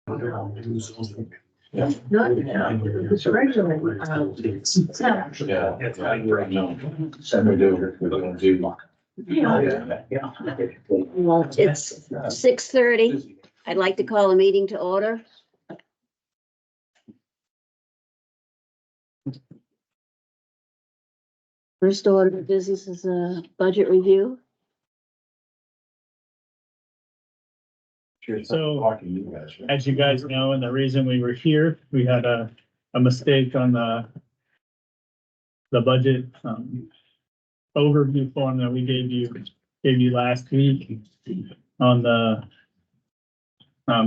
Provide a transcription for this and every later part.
Not, it's originally, seven. Yeah. We do, we're gonna do. Well, it's 6:30. I'd like to call a meeting to order. First order of business is a budget review. So, as you guys know, and the reason we were here, we had a mistake on the budget, overview form that we gave you last week on the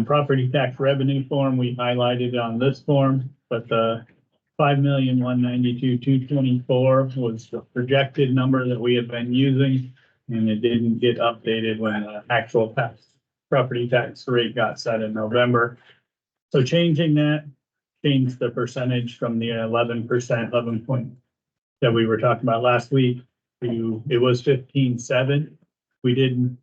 property tax revenue form. We highlighted on this form, but the 5,192,224 was the projected number that we had been using, and it didn't get updated when the actual property tax rate got set in November. So changing that, changed the percentage from the 11%, 11 point that we were talking about last week to, it was 15.7. We didn't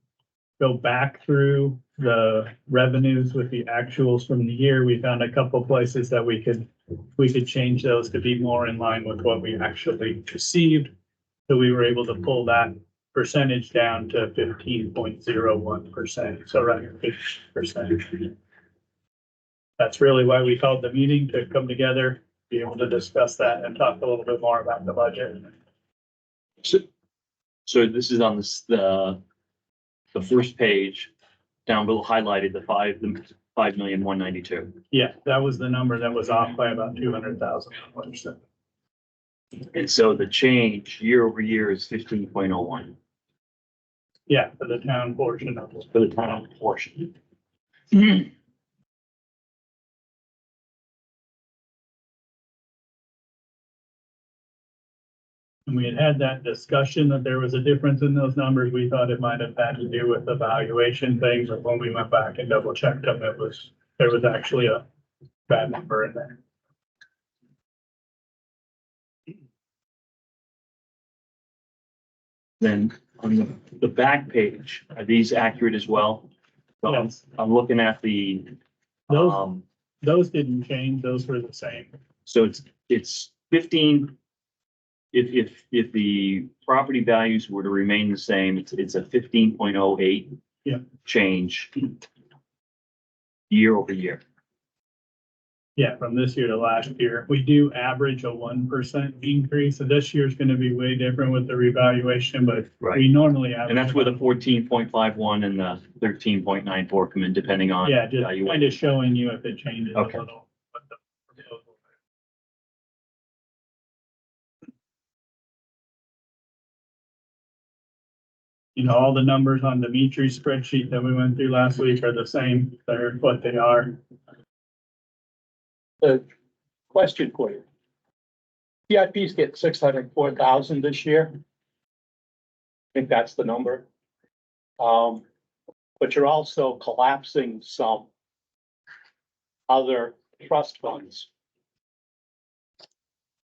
go back through the revenues with the actuals from the year. We found a couple places that we could change those to be more in line with what we actually received. So we were able to pull that percentage down to 15.01%. So around 50%. That's really why we called the meeting, to come together, be able to discuss that and talk a little bit more about the budget. So this is on the first page, down below highlighted, the 5,192,000. Yeah, that was the number that was off by about $200,000. And so the change year over year is 15.01 Yeah, for the town portion of it. for the town portion. And we had that discussion that there was a difference in those numbers. We thought it might have had to do with the valuation thing, but when we went back and double checked them, there was actually a bad number in there. Then on the back page, are these accurate as well? So Yes. I'm looking at the, Those didn't change. Those were the same. so it's 15. If the property values were to remain the same, it's a 15.08. Yeah. Change year over year. Yeah, from this year to last year. We do average a 1% increase. So this year's gonna be way different with the revaluation, but we normally average. And that's where the 14.51 and the 13.94 come in, depending on. Yeah, just valuation. kind of showing you if it changes a Okay. little. What the proposal is. You know, all the numbers on Dimitri's spreadsheet that we went through last week are the same. They're what they are. Question for you. CIP's get 604,000 this year. I think that's the number. But you're also collapsing some other trust funds.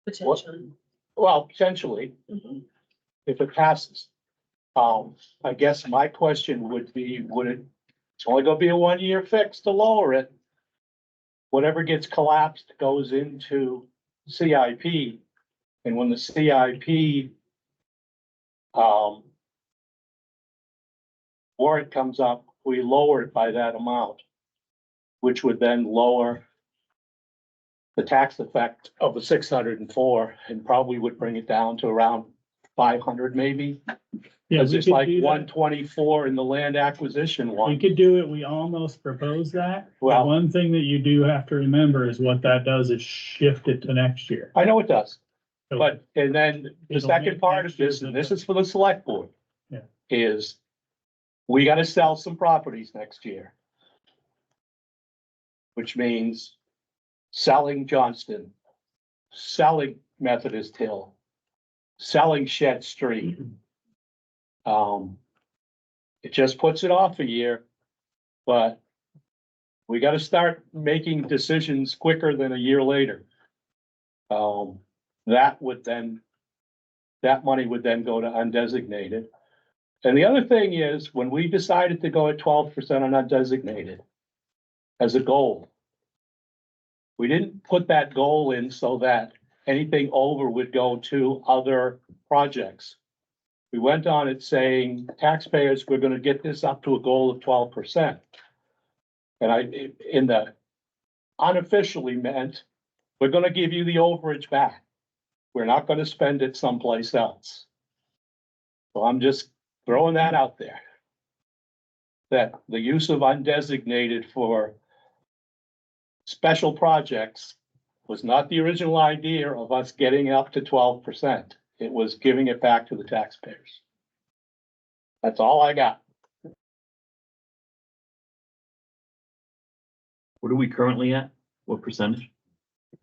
Potentially. Well, potentially, Mhm. if it passes. I guess my question would be, it's only gonna be a 1-year fix to lower it. Whatever gets collapsed goes into CIP. And when the CIP warrant comes up, we lower it by that amount, which would then lower the tax effect of the 604 and probably would bring it down to around 500 maybe. Yeah, Cause we it's could like do that. 124 in the land acquisition We one. could do it. We almost proposed that. Well- One thing that you do have to remember is what that does is shift it to next year. I know it does. So- But, and then the It'll second make part of next year this, and the- this is for the select board. Yeah. Is we gotta sell some properties next year. Which means selling Johnston, selling Methodist Hill, selling Shed Street. It just puts it off a year, but we gotta start making decisions quicker than a year later. That money would then go to undesignated. And the other thing is, when we decided to go at 12% on undesignated, as a goal. We didn't put that goal in so that anything over would go to other projects. We went on it saying, taxpayers, we're gonna get this up to a goal of 12%. And in the unofficially meant, we're gonna give you the overage back. We're not gonna spend it someplace else. So I'm just throwing that out there. That the use of undesignated for special projects was not the original idea of us getting up to 12%. It was giving it back to the taxpayers. That's all I got. What are we currently at? What percentage?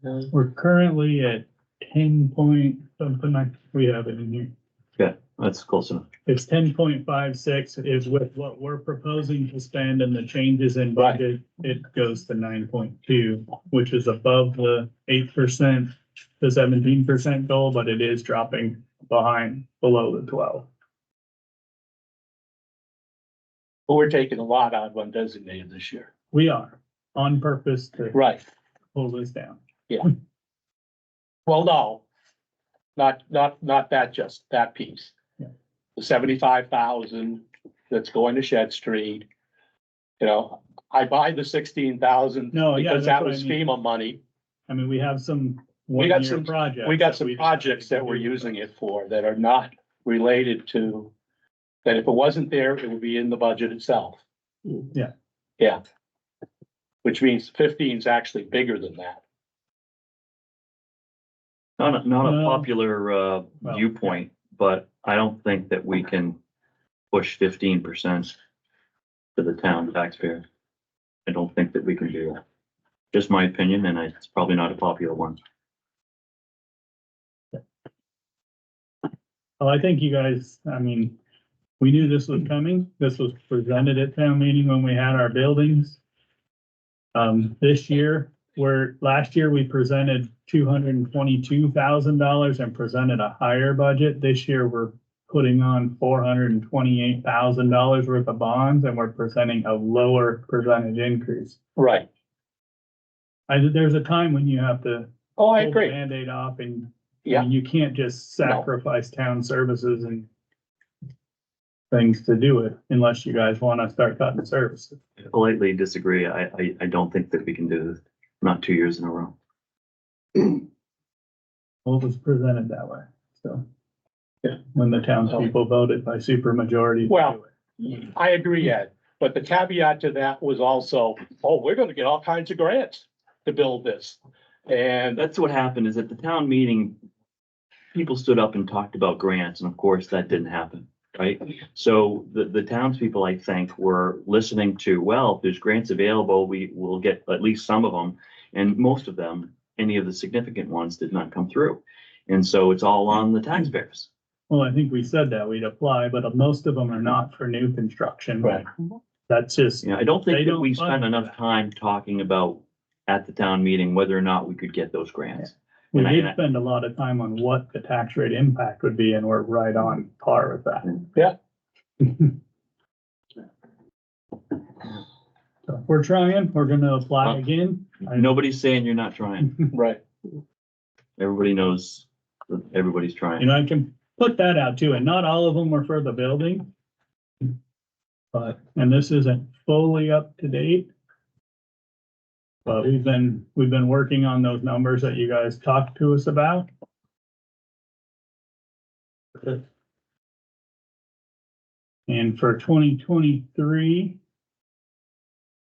We're currently at 10 point something like, we have it in here. Yeah, that's close enough. It's 10.56 is with what we're proposing to spend and the changes in budget, it goes to 9.2, which is above the 8% to 17% goal, but it is dropping below the 12. But we're taking a lot out of undesignated this year. We are on purpose to Right. pull this down. Well, no. Not that, just that piece. Yeah. The 75,000 that's going to Shed Street. You know, I buy the 16,000 No, yeah, because that's that what was I mean. FEMA money. I mean, we have some We got one-year some- projects. We got that some we projects that we're decided to do. using it for that are not related to, that if it wasn't there, it would be in the budget itself. Yeah. Yeah. Which means 15 is actually bigger than that. Not a No. popular, Well, viewpoint, but I don't think that we can push 15% to the town taxpayer. I don't think that we can do that. Just my opinion, and it's probably not a popular one. Well, I think you guys, I mean, we knew this was coming. This was presented at town meeting when we had our buildings. This year, last year we presented $222,000 and presented a higher budget. This year, we're putting on $428,000 worth of bonds and we're presenting a lower percentage increase. Right. There's a time when you have to Oh, I pull the agree. Band-Aid off and Yeah. you can't just No. sacrifice town services and things to do it unless you guys want to start cutting services. Politely disagree. I don't think that we can do this, not 2 years in a row. Well, it was presented that way, so. Yeah, when the townspeople voted by supermajority. to Well, do it. I agree, Ed, but the caveat to that was also, oh, we're gonna get all kinds of grants to build this. And That's what happened is at the town meeting, people stood up and talked about grants, and of course, that didn't happen, right? So the townspeople, I think, were listening to, well, if there's grants available, we will get at least some of them. And most of them, any of the significant ones, did not come through. And so it's all on the taxpayers. Well, I think we said that we'd apply, but most of them are not for new construction. Right. That's just, You know, I don't They think that don't we fund spent that. enough time talking about at the town meeting whether or not we could get those grants. we And I- did spend a lot of time on what the tax rate impact would be and we're right on par with that. Yeah. So we're trying, we're gonna apply again. Nobody's saying you're not trying. right, Everybody knows that everybody's You trying. know, I can put that out too, and not all of them were for the building. But, and this isn't fully up to date. But we've been working on those numbers that you guys talked to us about. And for 2023,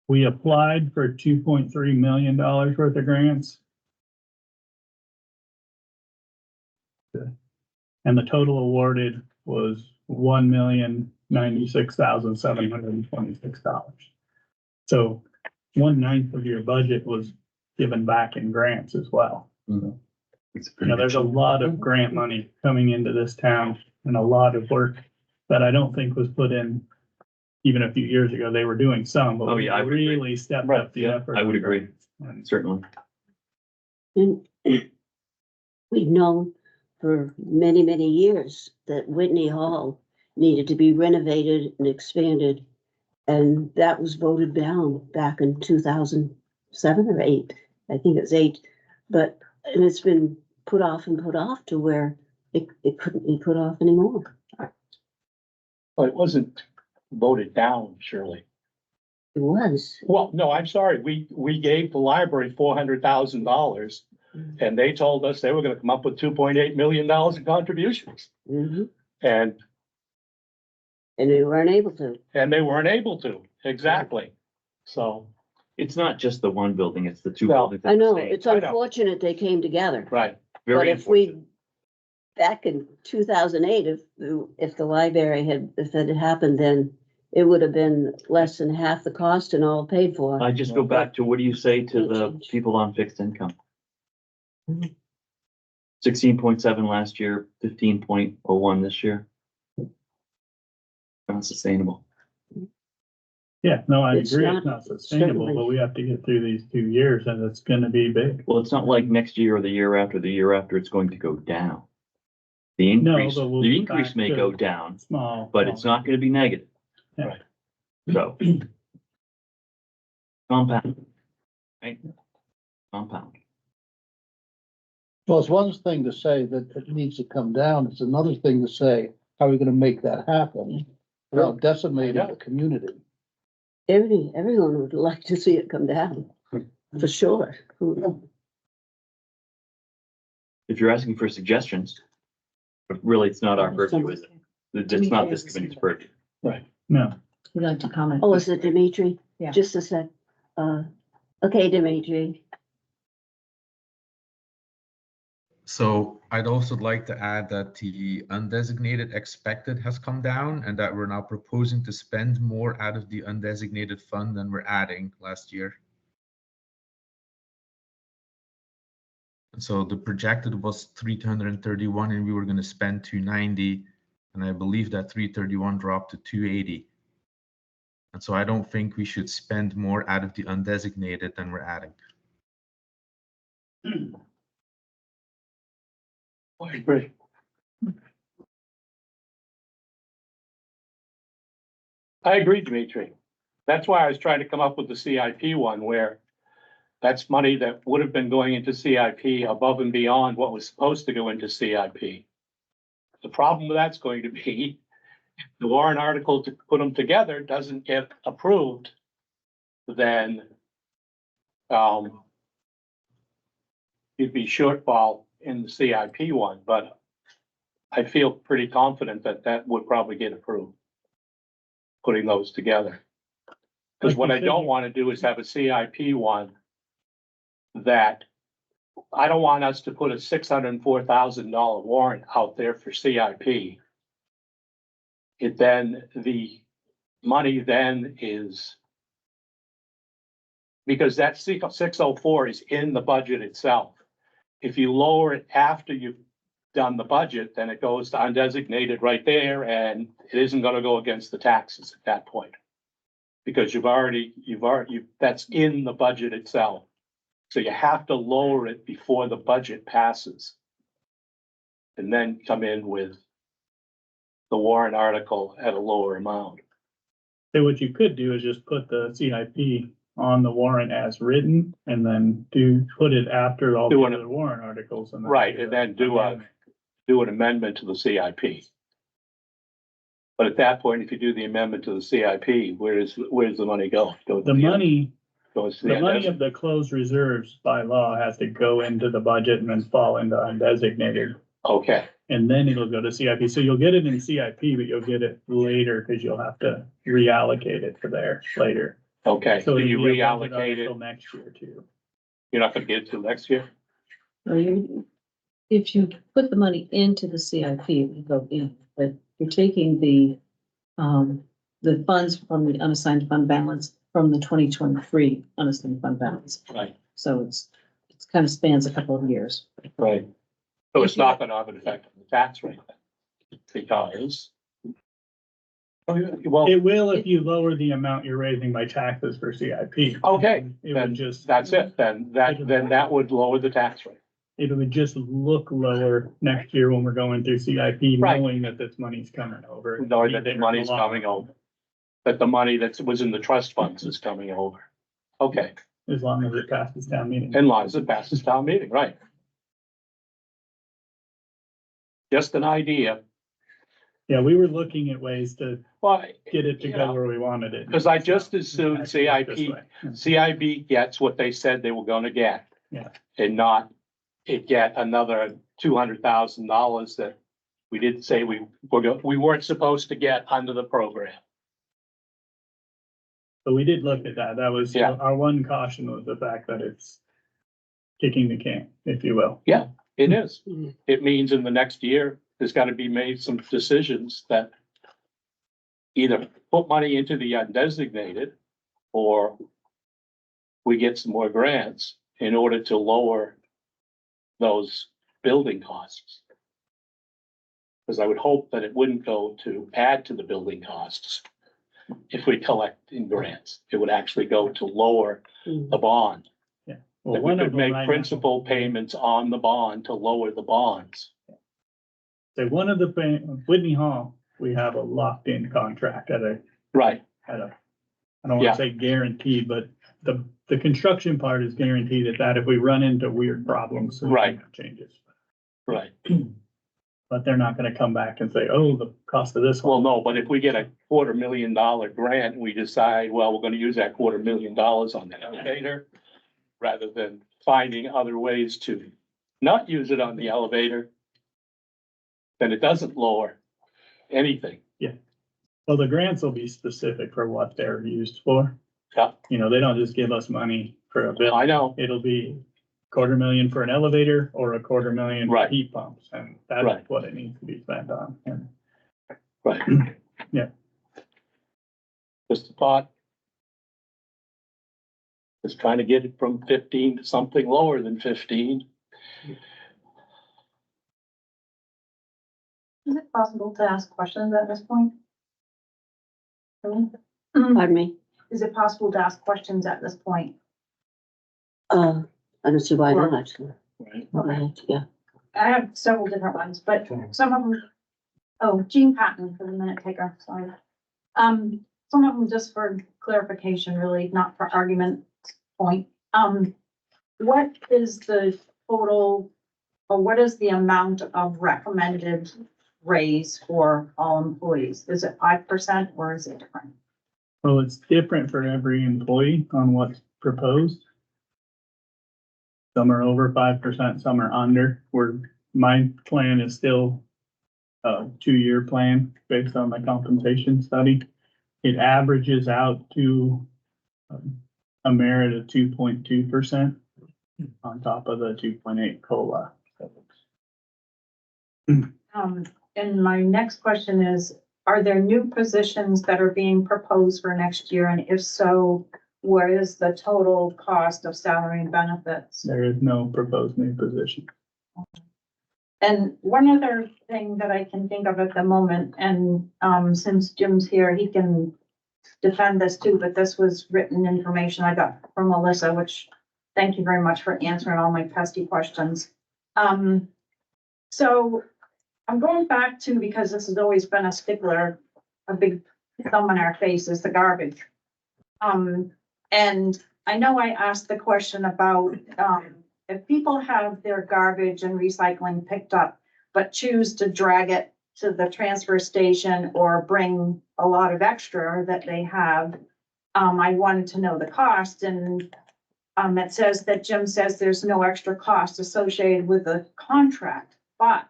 we applied for $2.3 million worth of grants. And the total awarded was $1,096,726. So 1/9 of your budget was given back in grants as well. It's You know, there's a lot of grant money coming into this town and a lot of work that I don't think was put in even a few years ago. They were doing some, but Oh, we yeah, I would agree. really stepped Right, up the yeah, effort. I would on agree. grants. And Certainly. And we've known for many, many years that Whitney Hall needed to be renovated and expanded. And that was voted down back in 2007 or 8. I think it's 8. But, and it's been put off and put off to where it couldn't be put off anymore. But it wasn't voted down, Shirley. It was. Well, no, I'm sorry. We gave the library $400,000 and they told us they were gonna come up with $2.8 million in contributions. Mhm. And And we weren't able to. they weren't able to, exactly. So, It's not just the one building, it's the two Well, buildings. at I the know, same- it's I know. unfortunate they came together. right, But Very if we, unfortunate. back in 2008, if the library if it had happened, then it would have been less than half the cost and all paid for. I just go back to, what do you say to the Change. people on fixed income? Mhm. 16.7 last year, 15.01 this year. Unsustainable. Yeah, no, I It's agree, not- it's not sustainable, certainly. but we have to get through these 2 years and it's gonna be big. Well, it's not like next year or the year after, it's going to go down. The No, increase, but we'll the be increase back may to- go down, Small. but it's not gonna be negative. Yeah. Right. So. Compound. Right? Compound. Well, it's one thing to say that it needs to come down. It's another thing to say, how are we gonna make that happen without decimating the community? Everyone would like to see it come down, for sure. If you're asking for suggestions, but really, it's not our purview, is it? It's not this committee's purview. No, We'd like to comment. Oh, is it Dimitri? Yeah. Just a sec. Okay, Dimitri. So I'd also like to add that the undesignated expected has come down and that we're now proposing to spend more out of the undesignated fund than we're adding last year. And so the projected was 331 and we were going to spend 290. And I believe that 331 dropped to 280. And so I don't think we should spend more out of the undesignated than we're adding. I agree. I agree, Dimitri. That's why I was trying to come up with the CIP one where that's money that would have been going into CIP above and beyond what was supposed to go into CIP. The problem with that's going to be the warrant article to put them together doesn't get approved, then you'd be shortfall in the CIP one, but I feel pretty confident that that would probably get approved, putting those together. Because what I don't want to do is have a CIP one that I don't want us to put a $604,000 warrant out there for CIP. It then, the money then is, because that 604 is in the budget itself. If you lower it after you've done the budget, then it goes to undesignated right there, and it isn't gonna go against the taxes at that point. Because that's in the budget itself. So you have to lower it before the budget passes. And then come in with the warrant article at a lower amount. so what you could do is just put the CIP on the warrant as written and then put it after all the Do an- other warrant articles. And then Right, and then do an amendment to the CIP. But at that point, if you do the amendment to the CIP, where's the money go? The money, Goes to the money of the closed reserves by law has to go into the budget and then fall into undesignated. Okay, And then it'll go to CIP. So you'll get it in CIP, but you'll get it later because you'll have to reallocate it for there later. okay, so you it'll be a budget reallocate it, article next year too. you're not gonna get it till next year? If you put the money into the CIP, you go in, but you're taking the funds from the unassigned fund balance from the 2023 unassigned fund balance. Right, So it's kind of spans a couple of years. right. So it's not gonna have an effect on the tax rate then, because. Well, It will if you lower the amount you're raising by taxes for CIP. okay, It then would just, that's it, then that would lower the tax rate. it would just look lower next year when we're going through CIP, Right. knowing that this money's coming over. Knowing that the money's coming over. that the money that was in the trust funds is coming over. Okay, as long as it passes town meeting. in line as it passes town meeting, right? Just an idea. Yeah, we were looking at ways to Well, get it to Yeah. go where we wanted it. because I just as soon This way. CIB gets what they said they were gonna get. Yeah. And not it get another $200,000 that we didn't say we weren't supposed to get under the program. But we did look at that. That was, Yeah. our one caution was the fact that it's kicking the can, if you will. It is. Mhm. It means in the next year, there's gotta be made some decisions that either put money into the undesignated or we get some more grants in order to lower those building costs. Because I would hope that it wouldn't go to add to the building costs if we collect in grants. It would actually go to lower the bond. Well, That we one of could them make right now- principal payments on the bond to lower the bonds. So one of the, Whitney Hall, we have a locked-in contract at a, Right, I don't wanna Yeah. say guaranteed, but the construction part is guaranteed at that if we run into weird problems. we can Right. have Changes. right. But they're not gonna come back and say, oh, the cost of this Well, one. no, but if we get a $250,000 grant, and we decide, well, we're gonna use that $250,000 on the elevator. Rather than finding other ways to not use it on the elevator. Then it doesn't lower anything. Well, the grants will be specific for what they're used for. Yeah. You know, they don't just give us money for a bill. I know, It'll be $250,000 for an elevator or $250,000 for Right. heat pumps, and Right. that's what it needs to be spent on. And right? Yeah. Just a thought. Just trying to get it from 15 to something lower than 15. Is it possible to ask questions at this point? Really? Pardon me? Is it possible to ask questions at this point? I don't see why Sure. not. Right. Go ahead, yeah. I have several different ones, but some of them, oh, Gene Patton for the minute taker, sorry. Some of them just for clarification, really, not for argument point. What is the total, or what is the amount of recommended raise for all employees? Is it 5% or is it different? well, it's different for every employee on what's proposed. Some are over 5%, some are under, my plan is still a 2-year plan based on my compensation study. It averages out to a merit of 2.2% on top of the 2.8 COLA. And my next question is, are there new positions that are being proposed for next year? And if so, what is the total cost of salary and benefits? There is no proposed new position. And one other thing that I can think of at the moment, and since Jim's here, he can defend this too, but this was written information I got from Melissa, which thank you very much for answering all my pesky questions. So I'm going back to, because this has always been a stickler, a big thumb in our face is the garbage. And I know I asked the question about, if people have their garbage and recycling picked up, but choose to drag it to the transfer station or bring a lot of extra that they have, I wanted to know the cost, and it says that Jim says there's no extra cost associated with the contract, but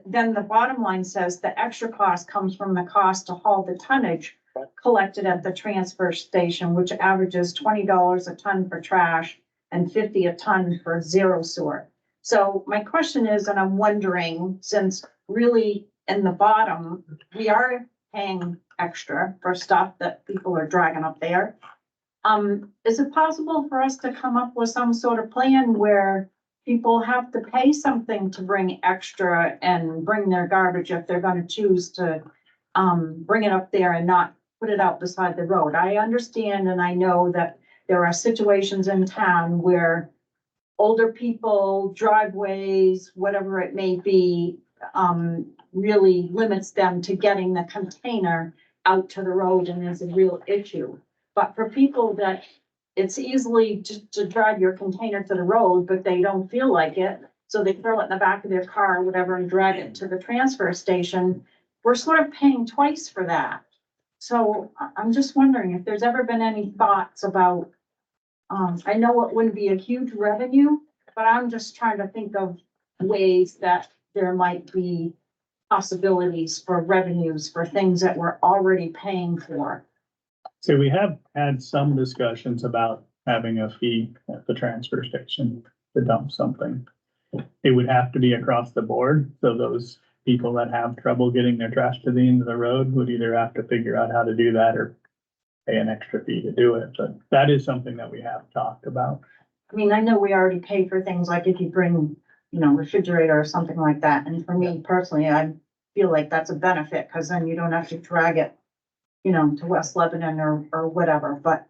then the bottom line says the extra cost comes from the cost to haul the tonnage collected at the transfer station, which averages $20 a ton for trash and $50 a ton for zero sort. So my question is, and I'm wondering, since really in the bottom, we are paying extra for stuff that people are dragging up there. Is it possible for us to come up with some sort of plan where people have to pay something to bring extra and bring their garbage if they're gonna choose to bring it up there and not put it out beside the road? I understand and I know that there are situations in town where older people, driveways, whatever it may be, really limits them to getting the container out to the road and is a real issue. But for people that it's easily to drive your container to the road, but they don't feel like it, so they throw it in the back of their car or whatever and drag it to the transfer station, we're sort of paying twice for that. So I'm just wondering if there's ever been any thoughts about, I know it wouldn't be a huge revenue, but I'm just trying to think of ways that there might be possibilities for revenues for things that we're already paying for. So we have had some discussions about having a fee at the transfer station to dump something. It would have to be across the board, so those people that have trouble getting their trash to the end of the road would either have to figure out how to do that or pay an extra fee to do it, but that is something that we have talked about. I mean, I know we already pay for things like if you bring, refrigerator or something like that, and for me personally, I feel like that's a benefit, because then you don't have to drag it, to West Lebanon or whatever, but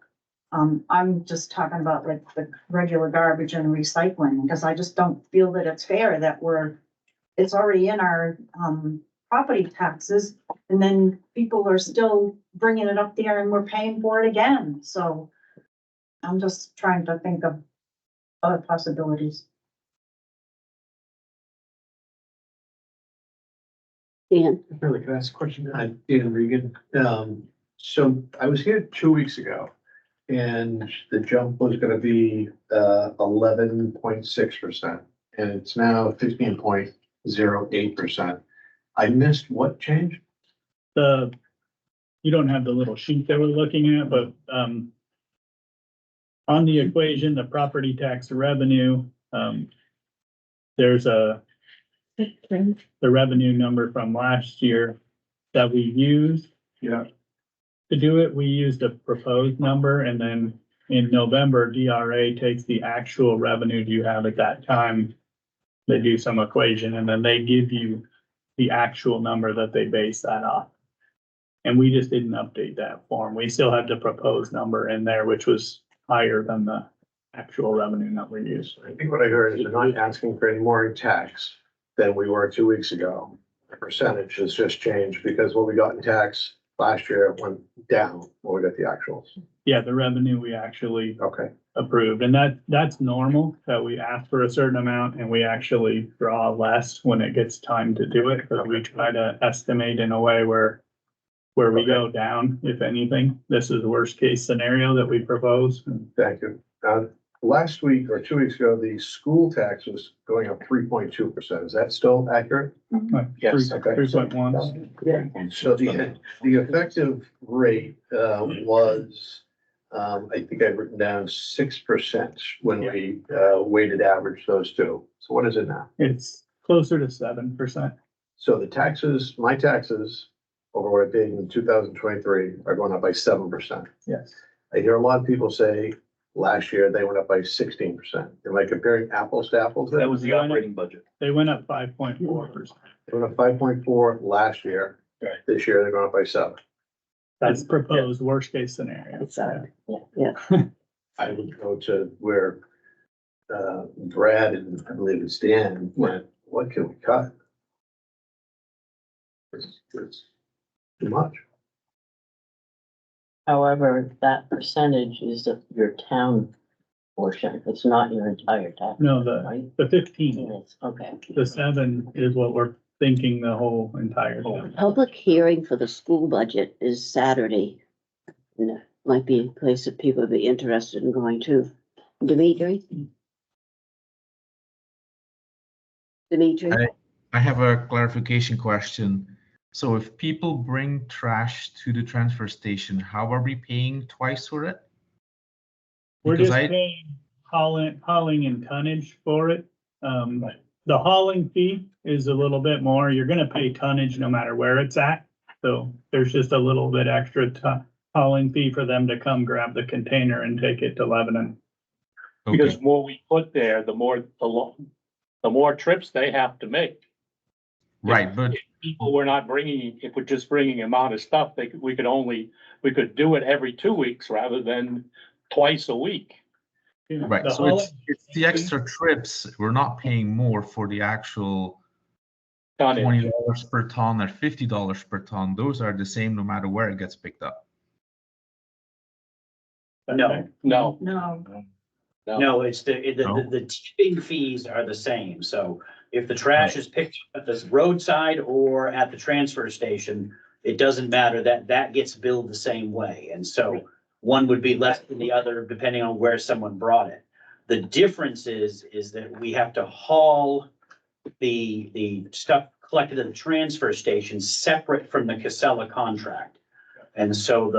I'm just talking about like the regular garbage and recycling, because I just don't feel that it's fair that it's already in our, property taxes, and then people are still bringing it up there and we're paying for it again, so I'm just trying to think of other possibilities. Dan, Really, can I ask a question? Dan Regan. So I was here 2 weeks ago and the jump was gonna be 11.6%. And it's now 15.08%. I missed what change? You don't have the little sheet that we're looking at, but, on the equation, the property tax revenue, there's the revenue number from last year that we used. Yeah. To do it, we used a proposed number, and then in November, DRA takes the actual revenue you have at that time. They do some equation, and then they give you the actual number that they base that off. And we just didn't update that form. We still had the proposed number in there, which was higher than the actual revenue number used. I think what I heard is they're not asking for any more in tax than we were 2 weeks ago. The percentage has just changed because what we got in tax last year went down when we got the actuals. Yeah, the revenue we actually Okay. approved, and that's normal, that we ask for a certain amount and we actually draw less when it gets time to do it, because we try to estimate in a way where we go down, if anything. This is the worst case scenario that we propose. Thank you. Last week or 2 weeks ago, the school tax was going up 3.2%. Is that still accurate? Yes, okay. 3.1. So the effective rate was, I think I've written down 6% when we weighted average those two. So what is it now? It's closer to 7%. So the taxes, my taxes over what I paid in 2023 are going up by 7%. Yes. I hear a lot of people say last year they went up by 16%. Am I comparing apples to apples? That was the operating budget. They went up 5.4%. They went up 5.4 last year. Right. This year they're going up by 7. That's proposed worst case scenario. it's, yeah, I would go to where Brad and I believe it's Dan went, what can we cut? It's too much. However, that percentage is of your town portion. It's not your entire tax. No, Right? the 15, It's, okay. the 7 is what we're thinking the whole entire thing. public hearing for the school budget is Saturday. And it might be a place that people would be interested in going to. Dimitri? Dimitri? I have a clarification question. So if people bring trash to the transfer station, how are we paying twice for it? We're Because just paying hauling and tonnage for it. The hauling fee is a little bit more. You're gonna pay tonnage no matter where it's at. So there's just a little bit extra hauling fee for them to come grab the container and take it to Lebanon. Okay, Because the more we put there, the more trips they have to make. right, but If people were not bringing, if we're just bringing amount of stuff, we could do it every 2 weeks rather than twice a week. right, The so it's hauling- the extra trips. We're not paying more for the actual Tonnage. $20 per ton or $50 per ton, those are the same no matter where it gets picked up. No, No, No, no, it's No? the tipping fees are the same. So if the trash is picked up at the roadside or at the transfer station, it doesn't matter, that gets billed the same way. And so one would be less than the other depending on where someone brought it. The difference is that we have to haul the stuff collected at the transfer station separate from the Casella contract. And so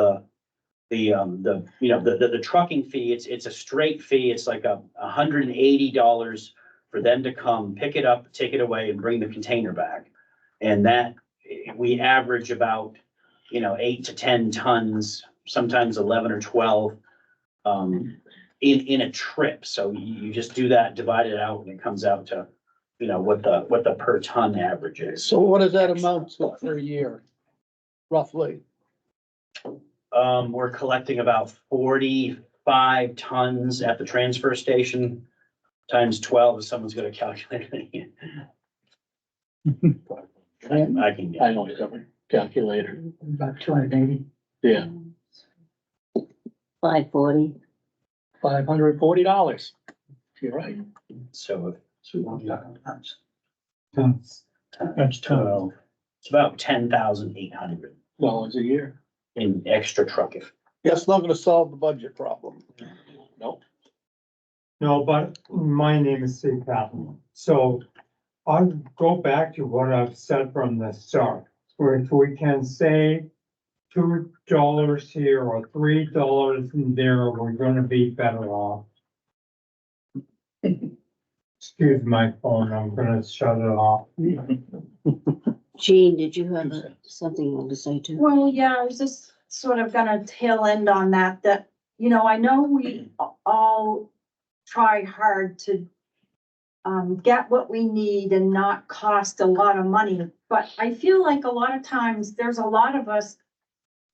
the trucking fee, it's a straight fee. It's like $180 for them to come, pick it up, take it away and bring the container back. And that, we average about, 8 to 10 tons, sometimes 11 or 12, in a trip. So you just do that, divide it out and it comes out to, what the per ton average is. So what does that amount to per year, roughly? We're collecting about 45 tons at the transfer station, times 12, if someone's gonna calculate it. I can. I don't have a calculator. About 280. Yeah, $540. $540. You're right. So That's total. it's about 10,800 $10 a year. in extra trucking. That's not gonna solve the budget problem. Nope. No, but my name is Steve Patton. So I'll go back to what I've said from the start. Where if we can save $2 here or $3 in there, we're gonna be better off. Excuse my phone, I'm gonna shut it off. Jean, did you have something you wanted to say too? well, yeah, I was just sort of gonna tail end on that, I know we all try hard to get what we need and not cost a lot of money, but I feel like a lot of times, there's a lot of us,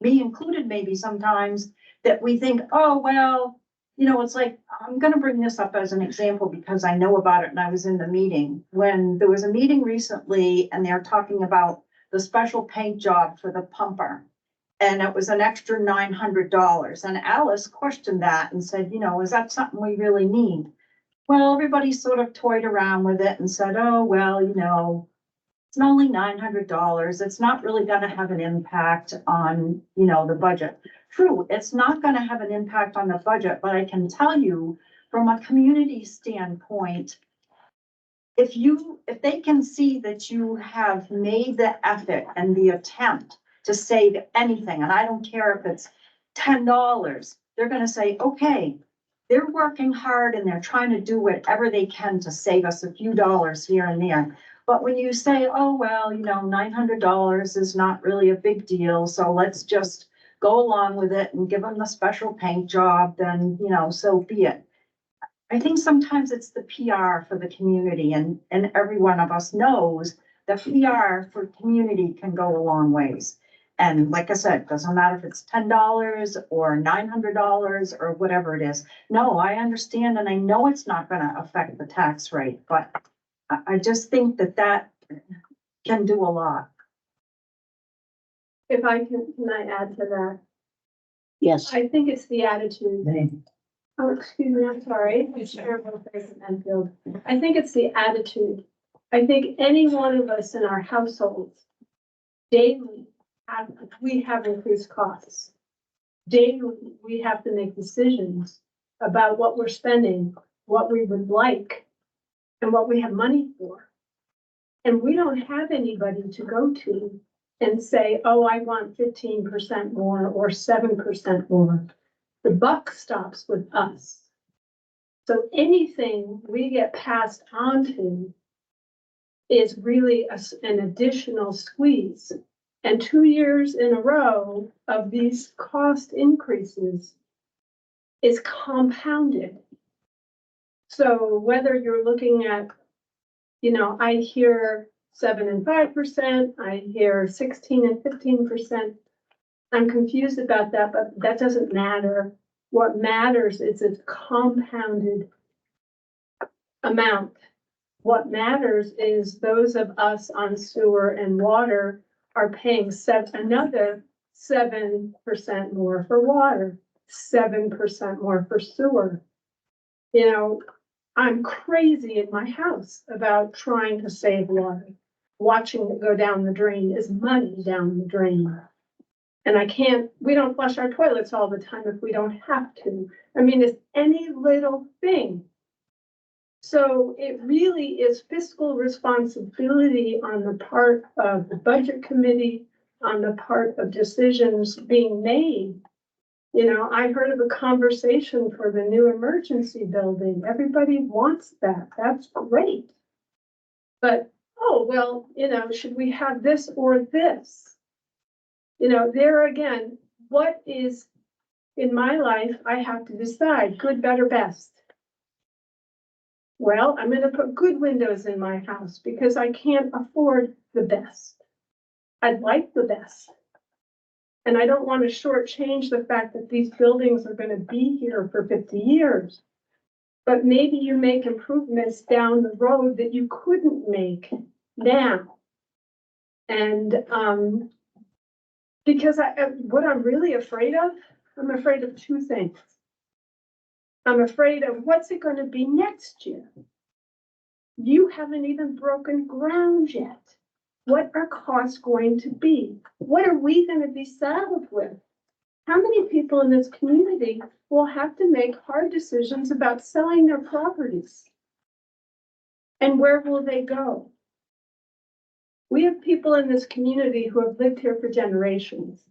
me included maybe sometimes, that we think, oh, well, it's like, I'm gonna bring this up as an example because I know about it and I was in the meeting. When there was a meeting recently and they're talking about the special paint job for the pumper. And it was an extra $900. And Alice questioned that and said, is that something we really need? Well, everybody sort of toyed around with it and said, oh, well, it's only $900. It's not really gonna have an impact on, the budget. True, it's not gonna have an impact on the budget, but I can tell you from a community standpoint, if they can see that you have made the effort and the attempt to save anything, and I don't care if it's $10, they're gonna say, okay, they're working hard and they're trying to do whatever they can to save us a few dollars here and there. But when you say, oh, well, $900 is not really a big deal, so let's just go along with it and give them the special paint job, then, so be it. I think sometimes it's the PR for the community and every one of us knows that PR for community can go a long ways. And like I said, doesn't matter if it's $10 or $900 or whatever it is. No, I understand and I know it's not gonna affect the tax rate, but I just think that can do a lot. If I can I add to that? Yes. I think it's the attitude. Oh, excuse me, I'm sorry. It's Cheryl Fraser Enfield. I think it's the attitude. I think any one of us in our households daily we have increased costs. Daily, we have to make decisions about what we're spending, what we would like, and what we have money for. And we don't have anybody to go to and say, oh, I want 15% more or 7% more. The buck stops with us. So anything we get passed on to is really an additional squeeze. And 2 years in a row of these cost increases is compounded. So whether you're looking at, I hear 7 and 5%, I hear 16 and 15%. I'm confused about that, but that doesn't matter. What matters is a compounded amount What matters is those of us on sewer and water are paying another 7% more for water, 7% more for sewer. You know, I'm crazy in my house about trying to save water. Watching it go down the drain is money down the drain. And we don't flush our toilets all the time if we don't have to. I mean, it's any little thing. So it really is fiscal responsibility on the part of the budget committee, on the part of decisions being made. You know, I heard of a conversation for the new emergency building. Everybody wants that. That's great. But, oh, well, you know, should we have this or this? You know, there again, what is in my life, I have to decide good, better, best. Well, I'm going to put good windows in my house because I can't afford the best. I'd like the best. And I don't want to shortchange the fact that these buildings are going to be here for 50 years. But maybe you make improvements down the road that you couldn't make now. And because what I'm really afraid of, I'm afraid of two things. I'm afraid of what's it going to be next year. You haven't even broken ground yet. What are costs going to be? What are we going to be saddled with? How many people in this community will have to make hard decisions about selling their properties? And where will they go? We have people in this community who have lived here for generations.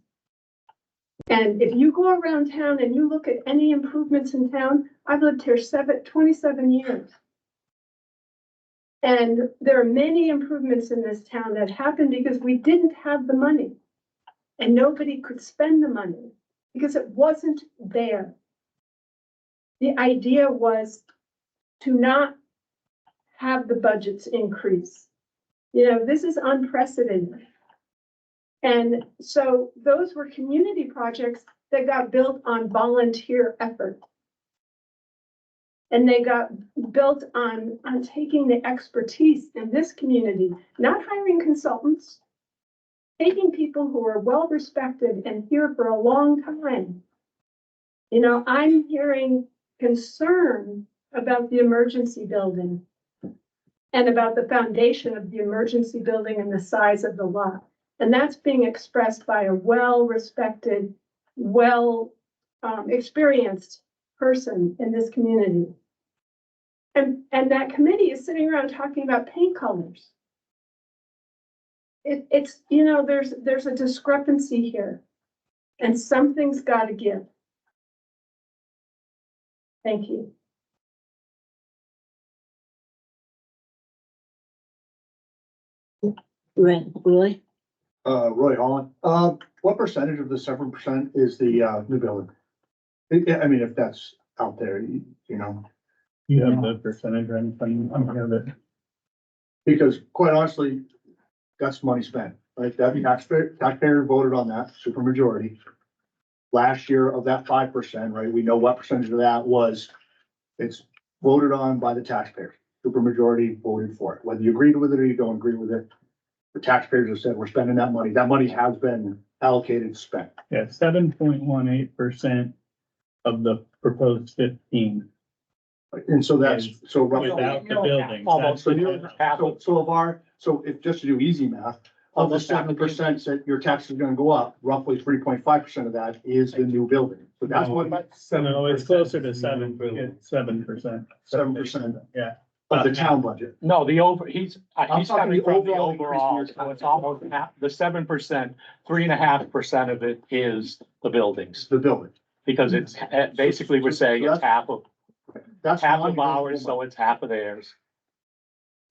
And if you go around town and you look at any improvements in town, I've lived here 27 years. And there are many improvements in this town that happened because we didn't have the money. And nobody could spend the money because it wasn't there. The idea was to not have the budgets increase. You know, this is unprecedented. And so those were community projects that got built on volunteer effort. And they got built on taking the expertise in this community, not hiring consultants, taking people who are well respected and here for a long time. You know, I'm hearing concern about the emergency building and about the foundation of the emergency building and the size of the lot. And that's being expressed by a well-respected, experienced person in this community. And that committee is sitting around talking about paint colors. It's, you know, there's a discrepancy here and something's got to give. Thank you. Roy? Roy Holland, what percentage of the 7% is the, new building? I mean, if that's out there, you know, You have the percentage or anything, I don't have it. because quite honestly, that's money spent, right? That taxpayer voted on that supermajority. Last year of that 5%, right? We know what percentage of that was, it's voted on by the taxpayers. Supermajority voted for it, whether you agreed with it or you don't agree with it. The taxpayers have said, we're spending that money. That money has been allocated, spent. Yeah, 7.18% of the proposed 15. And so that's, so roughly. Without the building. Almost That's nearly the- half of, So of our, so if, just to do easy math, of the 7% that your tax is gonna go up, roughly 3.5% of that is the new building. So that's what, No, it's closer to 7%. 7%. Yeah. of the town budget. no, he's I'm he's talking coming the from the overall increase in overall, your so it's almost half, the 7%, 3.5% of it is the buildings. The building. Because it's, basically, we're saying it's half of That's ours, non-negotiable so it's half of theirs.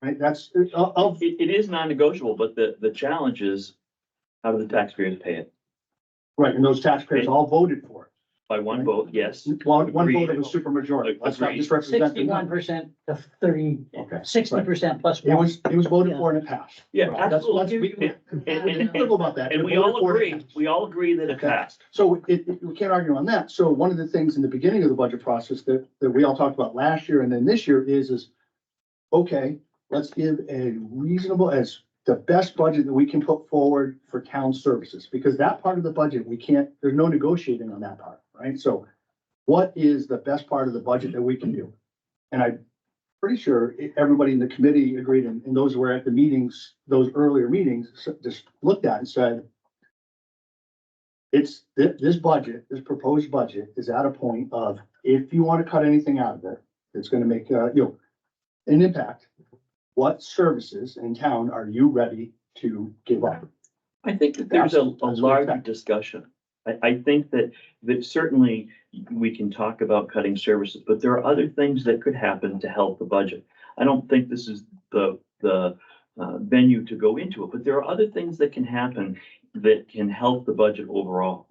Right, that's, of, It is non-negotiable, but the challenge is, how do the taxpayers pay it? right, and those taxpayers all voted for it. By one vote, yes. One vote Agreed. of a supermajority. Let's not Agreed. misrepresent the number. 61% to 30, Okay. 60% plus It one. was voted for and it passed. Yeah, That's- absolutely. that's- And- We're about that. And It we voted all for and it agree, passed. we all agree that it Okay. passed. So we can't argue on that. So one of the things in the beginning of the budget process that we all talked about last year and then this year is, okay, let's give a reasonable, as the best budget that we can put forward for town services, because that part of the budget, we can't, there's no negotiating on that part, right? So what is the best part of the budget that we can do? And I'm pretty sure everybody in the committee agreed, and those who were at the meetings, those earlier meetings, just looked at and said, it's, this budget, this proposed budget is at a point of, if you want to cut anything out of it, it's gonna make, an impact. What services in town are you ready to give up? I think that there's a That's what larger it's at. discussion. I think that certainly we can talk about cutting services, but there are other things that could happen to help the budget. I don't think this is the venue to go into it, but there are other things that can happen that can help the budget overall.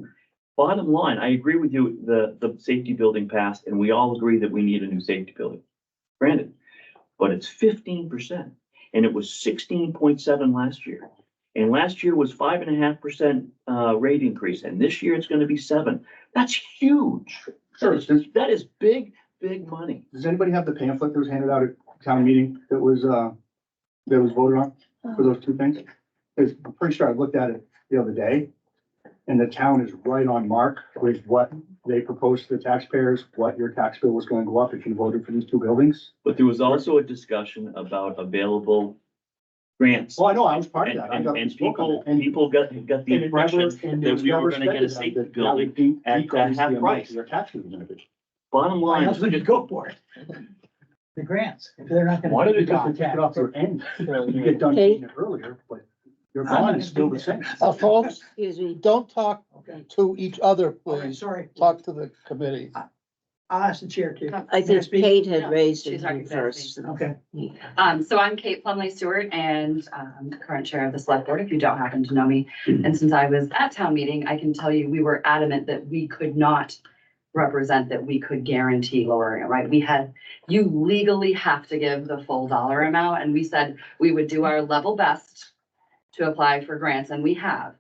Bottom line, I agree with you, the safety building passed, and we all agree that we need a new safety building. Granted, but it's 15%, and it was 16.7 last year. And last year was 5.5% rate increase, and this year it's gonna be 7. That's huge. Sure. That is big, big money. Does anybody have the pamphlet that was handed out at town meeting that was voted on for those two things? 'Cause I'm pretty sure I looked at it the other day, and the town is right on mark with what they proposed to the taxpayers, what your tax bill was gonna go up if you voted for these two buildings. But there was also a discussion about available grants. Well, I know, I was part of And, that. I and, got and spoke on people, it. And- people got the and it never- impression and it that was we were never gonna get a speculated safety that that building would de- at decrease half the amount price. Your tax was gonna be. Bottom Why line, else would you go for it? The grants, if they're not Why gonna. did it Because they took it off your end. You get done paying it earlier, but your bond is still the same. Folks, Excuse me. don't talk Okay, to each other, all right, please. sorry. Talk to the committee. I'll ask the chair too. I think speak? Kate had No, raised she's it already first. Okay. So I'm Kate Plumley Stewart and I'm the current chair of the select board, if you don't happen to know me. And since I was at town meeting, I can tell you, we were adamant that we could not represent that we could guarantee lowering it, right? We had, you legally have to give the full dollar amount, and we said we would do our level best to apply for grants, and we have.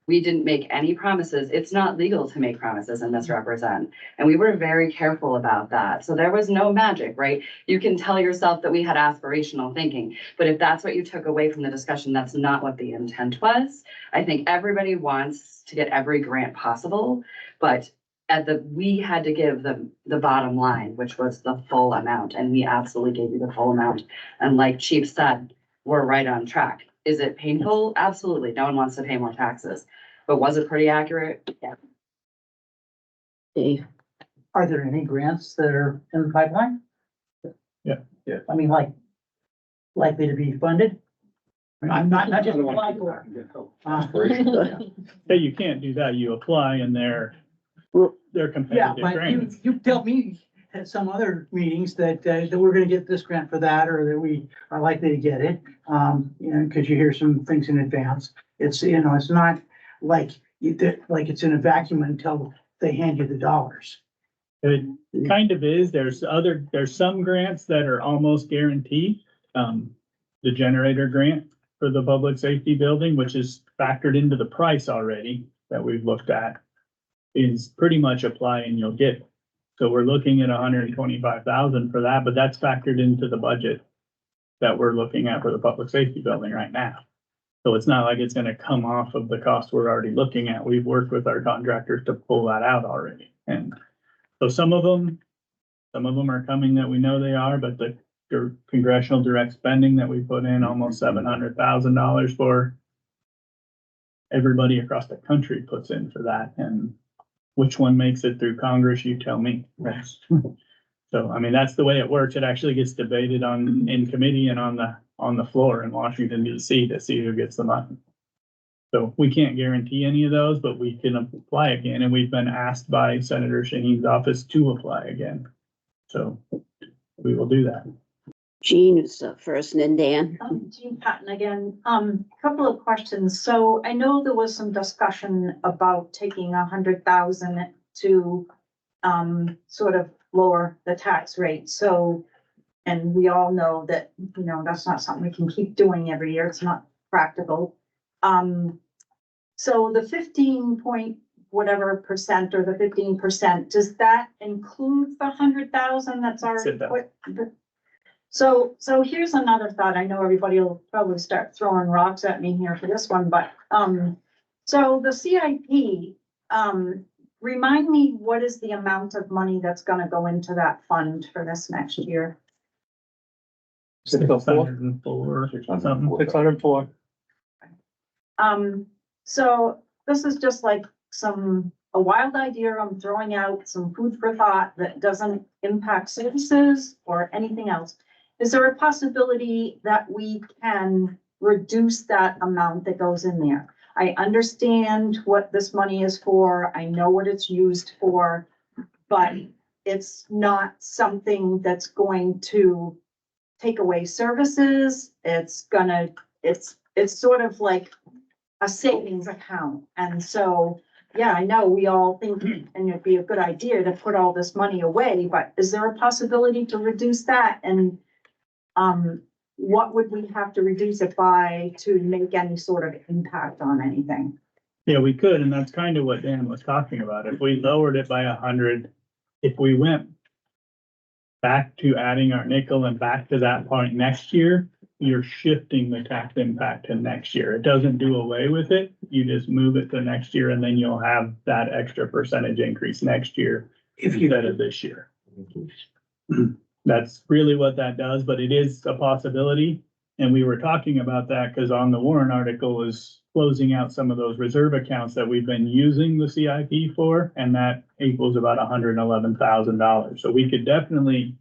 We didn't make any promises. It's not legal to make promises and misrepresent. And we were very careful about that. So there was no magic, right? You can tell yourself that we had aspirational thinking, but if that's what you took away from the discussion, that's not what the intent was. I think everybody wants to get every grant possible, but we had to give the bottom line, which was the full amount, and we absolutely gave you the full amount. And like Chief said, we're right on track. Is it painful? Absolutely. No one wants to pay more taxes. But was it pretty accurate? Yeah. Dave, Are there any grants that are in the pipeline? Yeah. I mean, likely to be funded? I'm not just apply for. Hey, you can't do that. You apply and they're Yeah, competitive but grants. you tell me at some other meetings that we're gonna get this grant for that, or that we are likely to get it. Cause you hear some things in advance. It's, it's not like it's in a vacuum until they hand you the dollars. It kind of is. There's some grants that are almost guaranteed. The generator grant for the public safety building, which is factored into the price already that we've looked at, is pretty much apply and you'll get it. So we're looking at 125,000 for that, but that's factored into the budget that we're looking at for the public safety building right now. So it's not like it's gonna come off of the cost we're already looking at. We've worked with our contractors to pull that out already. And so some of them are coming that we know they are, but the congressional direct spending that we put in almost $700,000 for, everybody across the country puts in for that. And which one makes it through Congress, you tell me. So, I mean, that's the way it works. It actually gets debated in committee and on the floor in Washington DC to see who gets the money. So we can't guarantee any of those, but we can apply again. And we've been asked by Senator Shaheen's office to apply again. So we will do that. Jean is first and then Dan. Jean Patton again. Couple of questions. So I know there was some discussion about taking 100,000 to sort of lower the tax rate. So, and we all know that, that's not something we can keep doing every year. It's not practical. So the 15 point whatever percent or the 15%, does that include the 100,000 that's already put? So here's another thought. I know everybody will probably start throwing rocks at me here for this one, but, so the CIP, remind me, what is the amount of money that's gonna go into that fund for this next year? 604, something. 604. So this is just like a wild idea I'm throwing out, some food for thought that doesn't impact services or anything else. Is there a possibility that we can reduce that amount that goes in there? I understand what this money is for. I know what it's used for, but it's not something that's going to take away services. It's sort of like a savings account. And so, yeah, I know we all think, and it'd be a good idea to put all this money away, but is there a possibility to reduce that? And what would we have to reduce it by to make any sort of impact on anything? Yeah, we could, and that's kind of what Dan was talking about. If we lowered it by 100, if we went back to adding our nickel and back to that point next year, you're shifting the tax impact to next year. It doesn't do away with it. You just move it to next year, and then you'll have that extra percentage increase next year instead of this year. That's really what that does, but it is a possibility. And we were talking about that because on the Warren article is closing out some of those reserve accounts that we've been using the CIP for, and that equals about $111,000. So we could definitely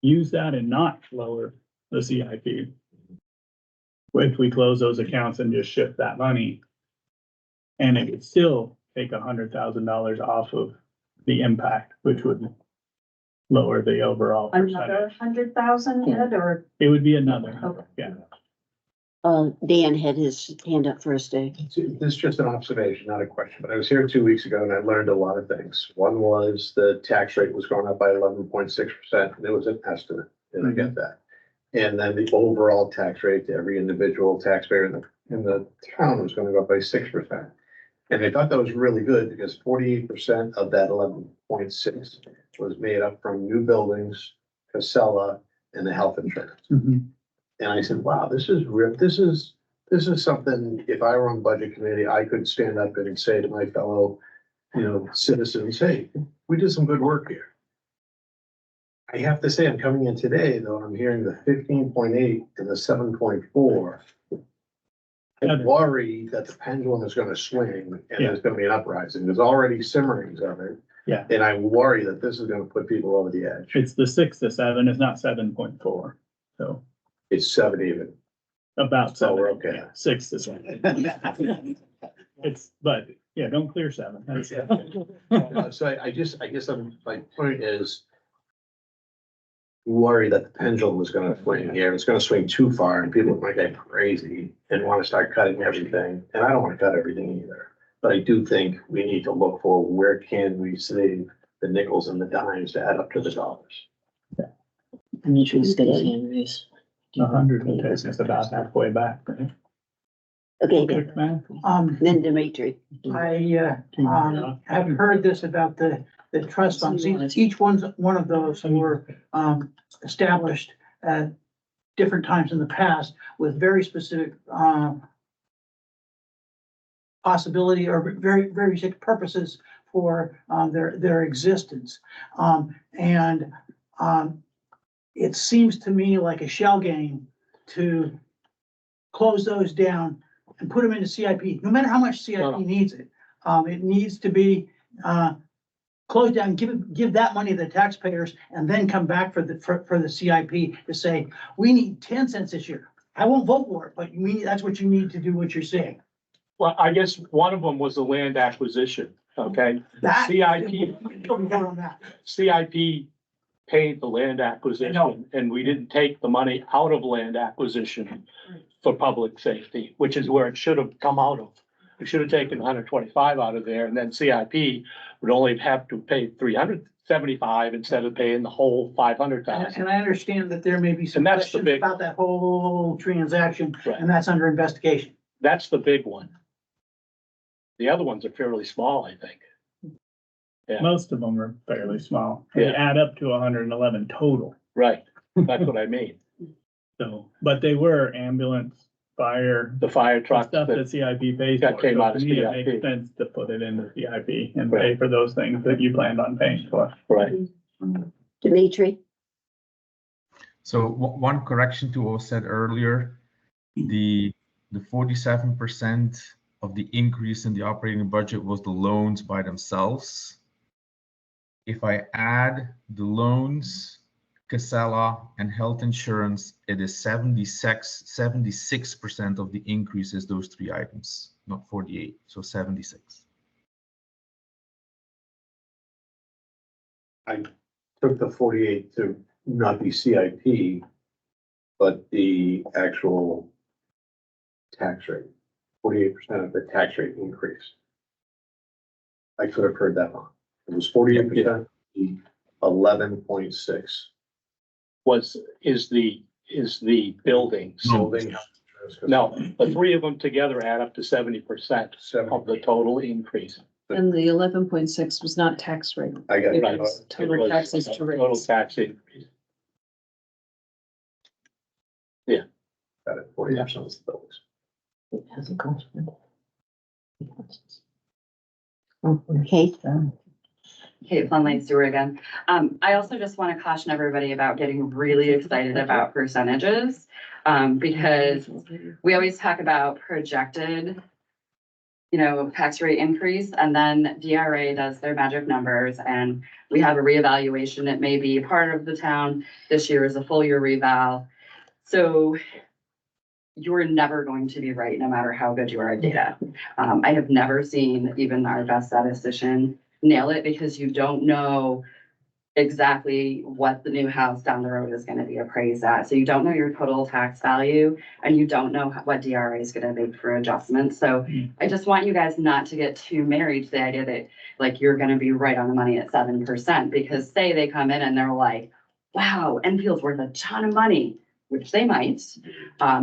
use that and not lower the CIP if we close those accounts and just shift that money. And it would still take $100,000 off of the impact, which would lower the overall Another percentage. 100,000, Ed, or? It would be another, Okay. yeah. Dan had his hand up first, Dave. This is just an observation, not a question, but I was here 2 weeks ago and I learned a lot of things. One was the tax rate was going up by 11.6%, and it was an estimate, and I get that. And then the overall tax rate to every individual taxpayer in the town was gonna go up by 6%. And I thought that was really good because 48% of that 11.6 was made up from new buildings, Casella, and the health insurance. Mhm. And I said, wow, this is something, if I were on budget committee, I could stand up and say to my fellow, citizens, hey, we did some good work here. I have to say, I'm coming in today, though, I'm hearing the 15.8 and the 7.4. I worry that the pendulum is gonna swing and there's gonna be an uprising. There's already simmerings of it. Yeah. And I worry that this is gonna put people over the edge. It's the 6 to 7, it's not 7.4, so It's 7 even. about So 7. we're okay. Yeah, 6 to 7. But yeah, don't clear 7. That's So I guess my point is worry that the pendulum is gonna swing here. It's gonna swing too far and people might get crazy and wanna start cutting everything. And I don't wanna cut everything either. But I do think we need to look for where can we save the nickels and the dimes to add up to the dollars. Dimitri's got his hand raised. 100 will take us about halfway back, right? Okay, Quick math. then Dimitri. I, have heard this about the trust funds. Each one of those were, established at different times in the past with very specific, possibility or very, very specific purposes for, their existence. It seems to me like a shell game to close those down and put them into CIP, no matter how much CIP needs it. It needs to be, closed down, give that money to the taxpayers and then come back for the CIP to say, we need 10 cents this year. I won't vote for it, but that's what you need to do what you're saying. Well, I guess one of them was the land acquisition, okay? That- CIP, Don't vote on that. CIP paid the land acquisition, and we didn't take the money out of land acquisition for public safety, which is where it should have come out of. We should have taken 125 out of there, and then CIP would only have to pay 375 instead of paying the whole 500,000. And I understand that there may be some And that's the questions big- about that whole transaction, Right. and that's under investigation. That's the big one. The other ones are fairly small, I think. Yeah. Most of them are fairly small. They Yeah. add up to 111 total. Right. That's what I mean. So, but they were ambulance, fire, The fire truck stuff that that CIP pays that for. came So out to of me, it CIP. makes sense to put it into CIP and Right. pay for those things that you planned on paying for. Right. Dimitri? So one correction to what was said earlier, the 47% of the increase in the operating budget was the loans by themselves. If I add the loans, Casella and health insurance, it is 76% of the increase is those three items, not 48, so 76. I took the 48 to not be CIP, but the actual tax rate, 48% of the tax rate increase. I could have heard that wrong. It was 48%, 11.6. Is the building. Building. No, the three of them together add up to 70% of the total increase. And the 11.6 was not tax rate. I got It it. was It total was taxes to Total rates. tax increase. Got it. 40% of the buildings. It hasn't cost me. Kate? Kate Plumley Stewart again. I also just want to caution everybody about getting really excited about percentages. Because we always talk about projected, tax rate increase, and then DRA does their magic numbers and we have a reevaluation. It may be part of the town. This year is a full year reval. So you're never going to be right, no matter how good you are at data. I have never seen even our best statistician nail it, because you don't know exactly what the new house down the road is going to be appraised at. So you don't know your total tax value and you don't know what DRA is going to make for adjustments. So I just want you guys not to get too married to the idea that like you're going to be right on the money at 7%, because say they come in and they're like, wow, Enfield's worth a ton of money, which they might.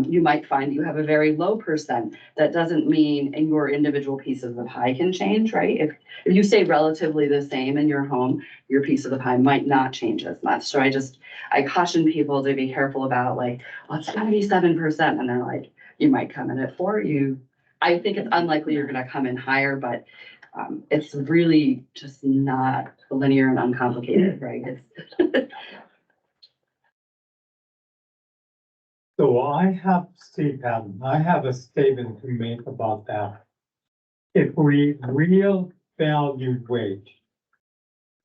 You might find you have a very low percent. That doesn't mean in your individual piece of the pie can change, right? If you stay relatively the same in your home, your piece of the pie might not change as much. So I caution people to be careful about like, well, it's gotta be 7%. And they're like, you might come in at 4. I think it's unlikely you're gonna come in higher, but it's really just not linear and uncomplicated, right? So I have, Steve Patton, I have a statement to make about that. If we real value weight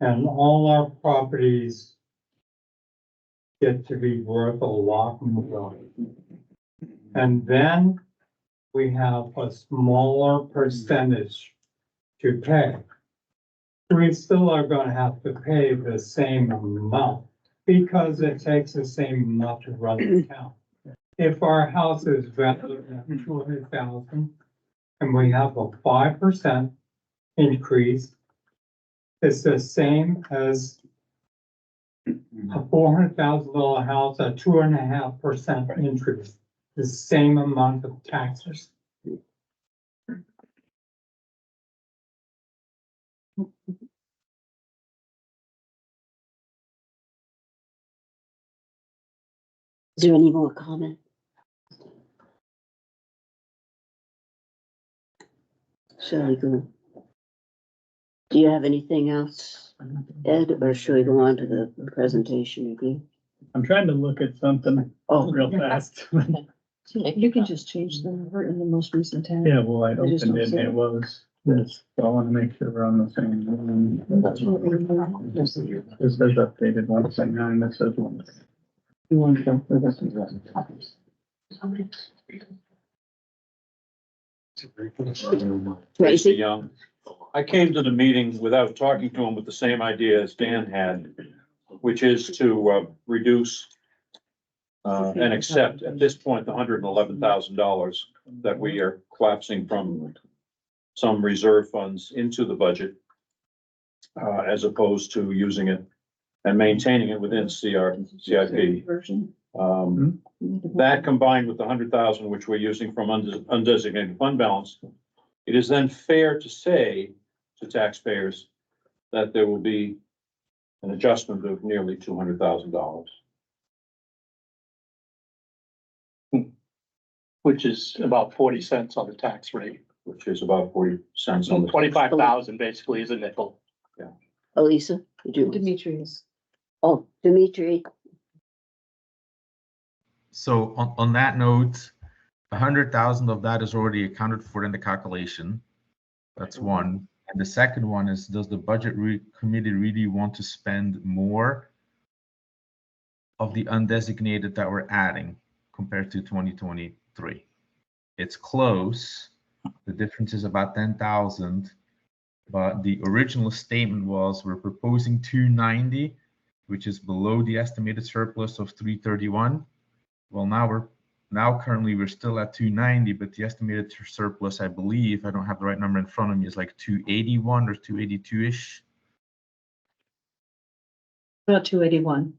and all our properties get to be worth a lot more, and then we have a smaller percentage to pay, we still are gonna have to pay the same amount because it takes the same amount to run the town. If our house is valued at 200,000 and we have a 5% increase, it's the same as a $400,000 house at 2.5% increase, the same amount of taxes. Is there any more comment? Shall we go? Do you have anything else, Ed, or should we go on to the presentation again? I'm trying to look at something Oh, real fast. You can just change the number in the most recent tab. Yeah, well, I I just opened don't it see and it. it was this, so I want to make sure we're on the same one. This says updated 1.9, this says 1. You want to go for this? Tracy? Young. I came to the meeting without talking to him with the same idea as Dan had, which is to reduce and accept at this point the $111,000 that we are collapsing from some reserve funds into the budget, as opposed to using it and maintaining it within CIP. Version. That combined with the 100,000, which we're using from undesignated fund balance, it is then fair to say to taxpayers that there will be an adjustment of nearly $200,000. which is about 40 cents on the tax rate. which is about 40 cents on the. 25,000 basically is a nickel. Elisa, did you? Demetrius. Oh, Dimitri, So on that note, 100,000 of that is already accounted for in the calculation. That's one. And the second one is, does the budget committee really want to spend more of the undesignated that we're adding compared to 2023? It's close. The difference is about 10,000. But the original statement was we're proposing 290, which is below the estimated surplus of 331. Well, currently we're still at 290, but the estimated surplus, I believe, I don't have the right number in front of me, is like 281 or 282-ish. About 281.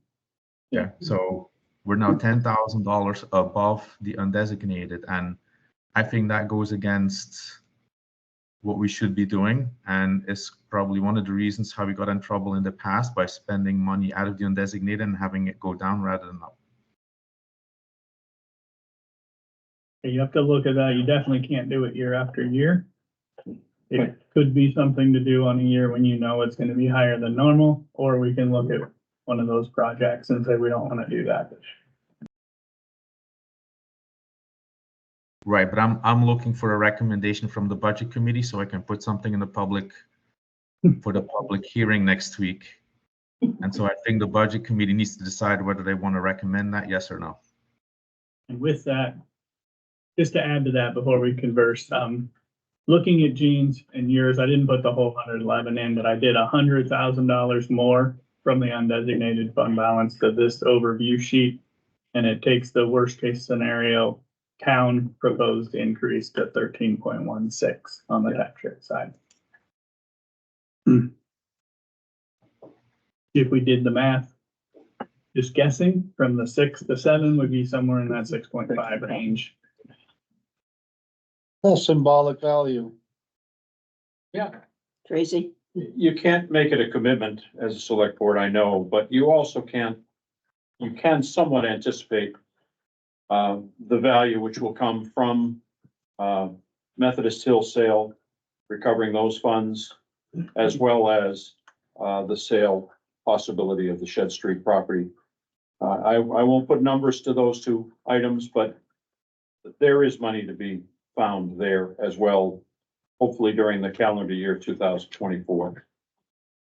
Yeah, so we're now $10,000 above the undesignated, and I think that goes against what we should be doing, and is probably one of the reasons how we got in trouble in the past by spending money out of the undesignated and having it go down rather than up. You have to look at that. You definitely can't do it year after year. It could be something to do on a year when you know it's gonna be higher than normal, or we can look at one of those projects and say we don't wanna do that. Right, but I'm looking for a recommendation from the budget committee so I can put something in the public for the public hearing next week. And so I think the budget committee needs to decide whether they want to recommend that, yes or no. And with that, just to add to that before we converse, looking at Gene's and yours, I didn't put the whole 111 in, but I did $100,000 more from the undesignated fund balance to this overview sheet. And it takes the worst case scenario town proposed increase to 13.16 on the tax rate side. If we did the math, just guessing from the 6 to 7 would be somewhere in that 6.5 range. That's symbolic value. Yeah, Tracy, you can't make it a commitment as a select board, I know, but you also you can somewhat anticipate the value which will come from Methodist Hill sale, recovering those funds, as well as the sale possibility of the Shed Street property. I won't put numbers to those two items, but there is money to be found there as well, hopefully during the calendar year 2024.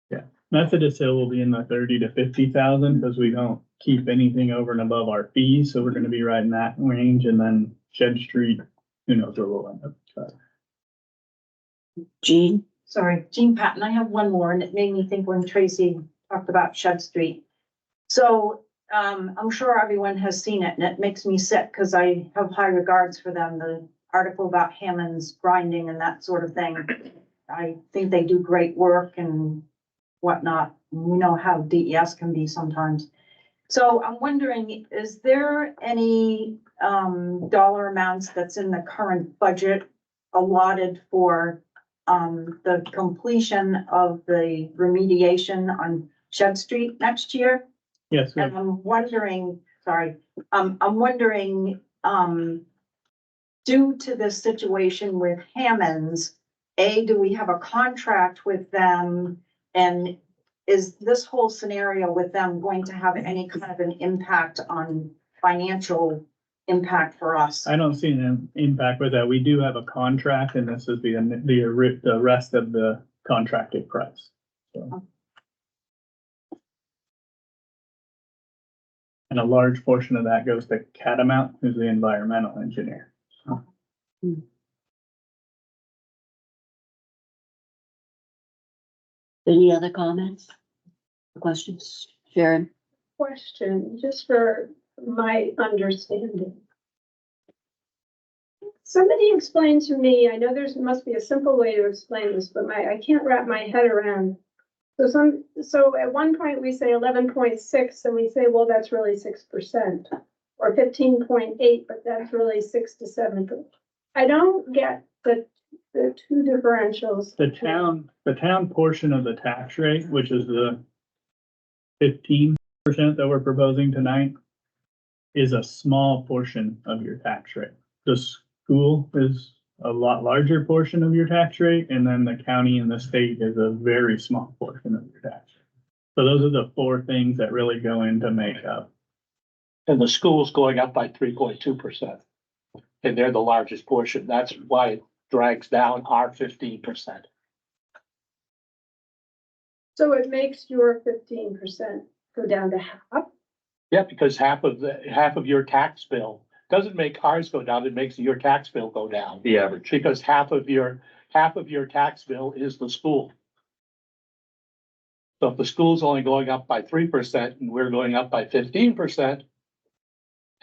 Yeah, Methodist Hill will be in the 30 to 50,000 because we don't keep anything over and above our fees, so we're going to be right in that range. And then Shed Street, who knows where we'll end up. Jean, Sorry, Jean Patton, I have one more, and it made me think when Tracy talked about Shed Street. So, I'm sure everyone has seen it, and it makes me sick, because I have high regards for them, the article about Hammond's grinding and that sort of thing. I think they do great work and whatnot. We know how DES can be sometimes. So I'm wondering, is there any, dollar amounts that's in the current budget allotted for the completion of the remediation on Shed Street next year? Yes, And I'm wondering, I'm wondering, due to this situation with Hammond's, do we have a contract with them? And is this whole scenario with them going to have any kind of an impact on financial impact for us? I don't see an impact with that. We do have a contract, and this is the rest of the contracted price. So. And a large portion of that goes to Catamount, who's the environmental engineer. So. any other comments? Questions? Sharon? Question, just for my understanding. Somebody explain to me, I know must be a simple way to explain this, but I can't wrap my head around. So at one point we say 11.6 and we say, well, that's really 6%, or 15.8, but that's really 6 to 7. I don't get the two differentials. The town portion of the tax rate, which is the 15% that we're proposing tonight, is a small portion of your tax rate. the school is a lot larger portion of your tax rate, and then the county and the state is a very small portion of your tax rate. So those are the four things that really go into make up. And the school's going up by 3.2%. And they're the largest portion. That's why it drags down our 15%. So it makes your 15% go down to half. Yeah, because half of your tax bill doesn't make ours go down, it makes your tax bill go down. The average. Because half of your tax bill is the school. So if the school's only going up by 3% and we're going up by 15%,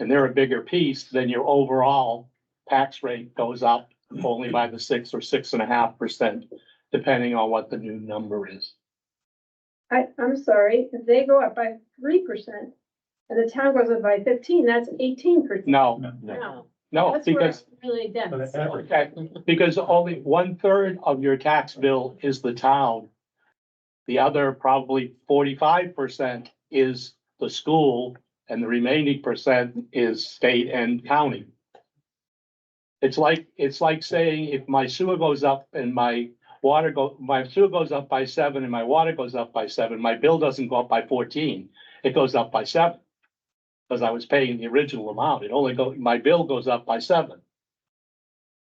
and they're a bigger piece, then your overall tax rate goes up only by the 6 or 6.5%, depending on what the new number is. I'm sorry, if they go up by 3% and the town goes up by 15, that's 18%. No, no, That's where because, it's really dense. okay, because only 1/3 of your tax bill is the town. The other probably 45% is the school, and the remaining percent is state and county. It's like saying if my sewer goes up and my sewer goes up by 7 and my water goes up by 7, my bill doesn't go up by 14, it goes up by 7. Because I was paying the original amount, my bill goes up by 7.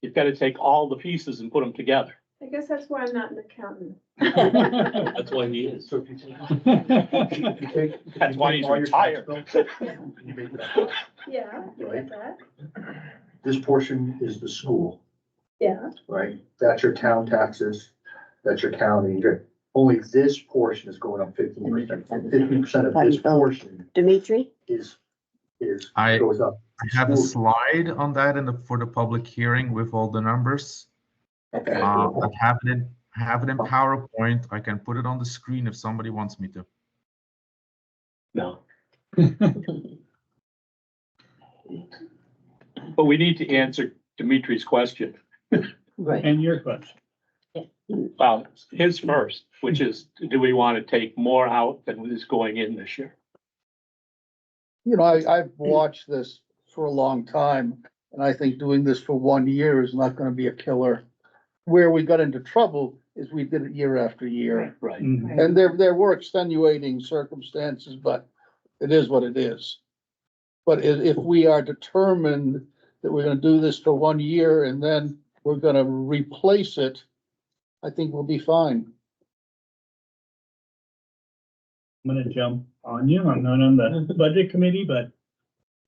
You've got to take all the pieces and put them together. I guess that's why I'm not an accountant. That's why he is. That's why he's retired. Yeah, you get that. This portion is the school, Yeah, right? That's your town taxes, that's your county. Only this portion is going up 15%. 15% of this portion Dimitri? is, I goes up. have a slide on that for the public hearing with all the numbers. Okay. I have it in PowerPoint. I can put it on the screen if somebody wants me to. No. But we need to answer Dimitri's question. Right. And your question. Well, his first, which is, do we want to take more out than is going in this year? You know, I've watched this for a long time, and I think doing this for 1 year is not gonna be a killer. Where we got into trouble is we did it year after year. Right. And there were extenuating circumstances, but it is what it is. But if we are determined that we're gonna do this for 1 year and then we're gonna replace it, I think we'll be fine. I'm gonna jump on you. I'm not on the budget committee, but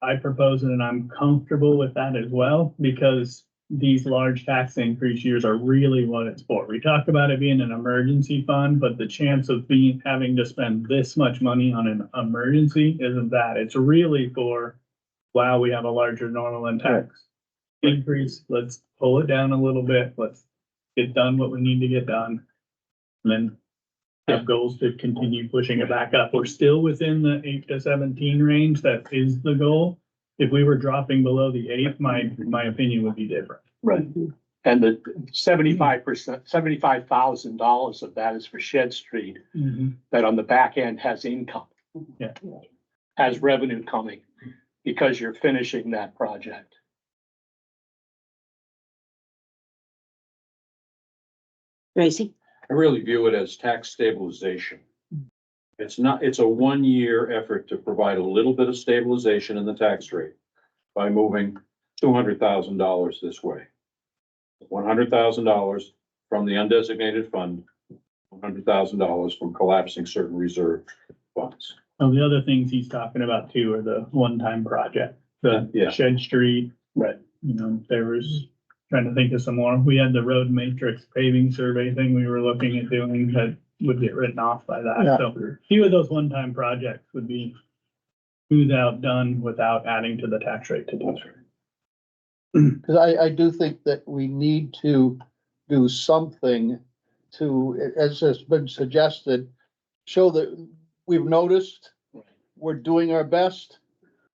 I propose it and I'm comfortable with that as well, because these large tax increase years are really what it's for. We talk about it being an emergency fund, but the chance of having to spend this much money on an emergency isn't that. It's really for, wow, we have a larger normal and tax increase. Let's pull it down a little bit. Let's get done what we need to get done. And then have goals to continue pushing it back up. We're still within the 8 to 17 range. That is the goal. If we were dropping below the 8, my opinion would be different. Right. And the 75,000 of that is for Shed Street, that on the back end has income. Yeah. Has revenue coming because you're finishing that project. Tracy? I really view it as tax stabilization. It's a 1 year effort to provide a little bit of stabilization in the tax rate by moving $200,000 this way. $100,000 from the undesignated fund, $100,000 from collapsing certain reserve funds. Well, the other things he's talking about too are the one-time project, the Shed Street. Right. You know, there was, trying to think of some more. We had the road matrix paving survey thing we were looking at doing that would get written off by that. Yeah. So a few of those one-time projects would be smoothed out, done without adding to the tax rate to do it. Because I do think that we need to do something to, as has been suggested, show that we've noticed, we're doing our best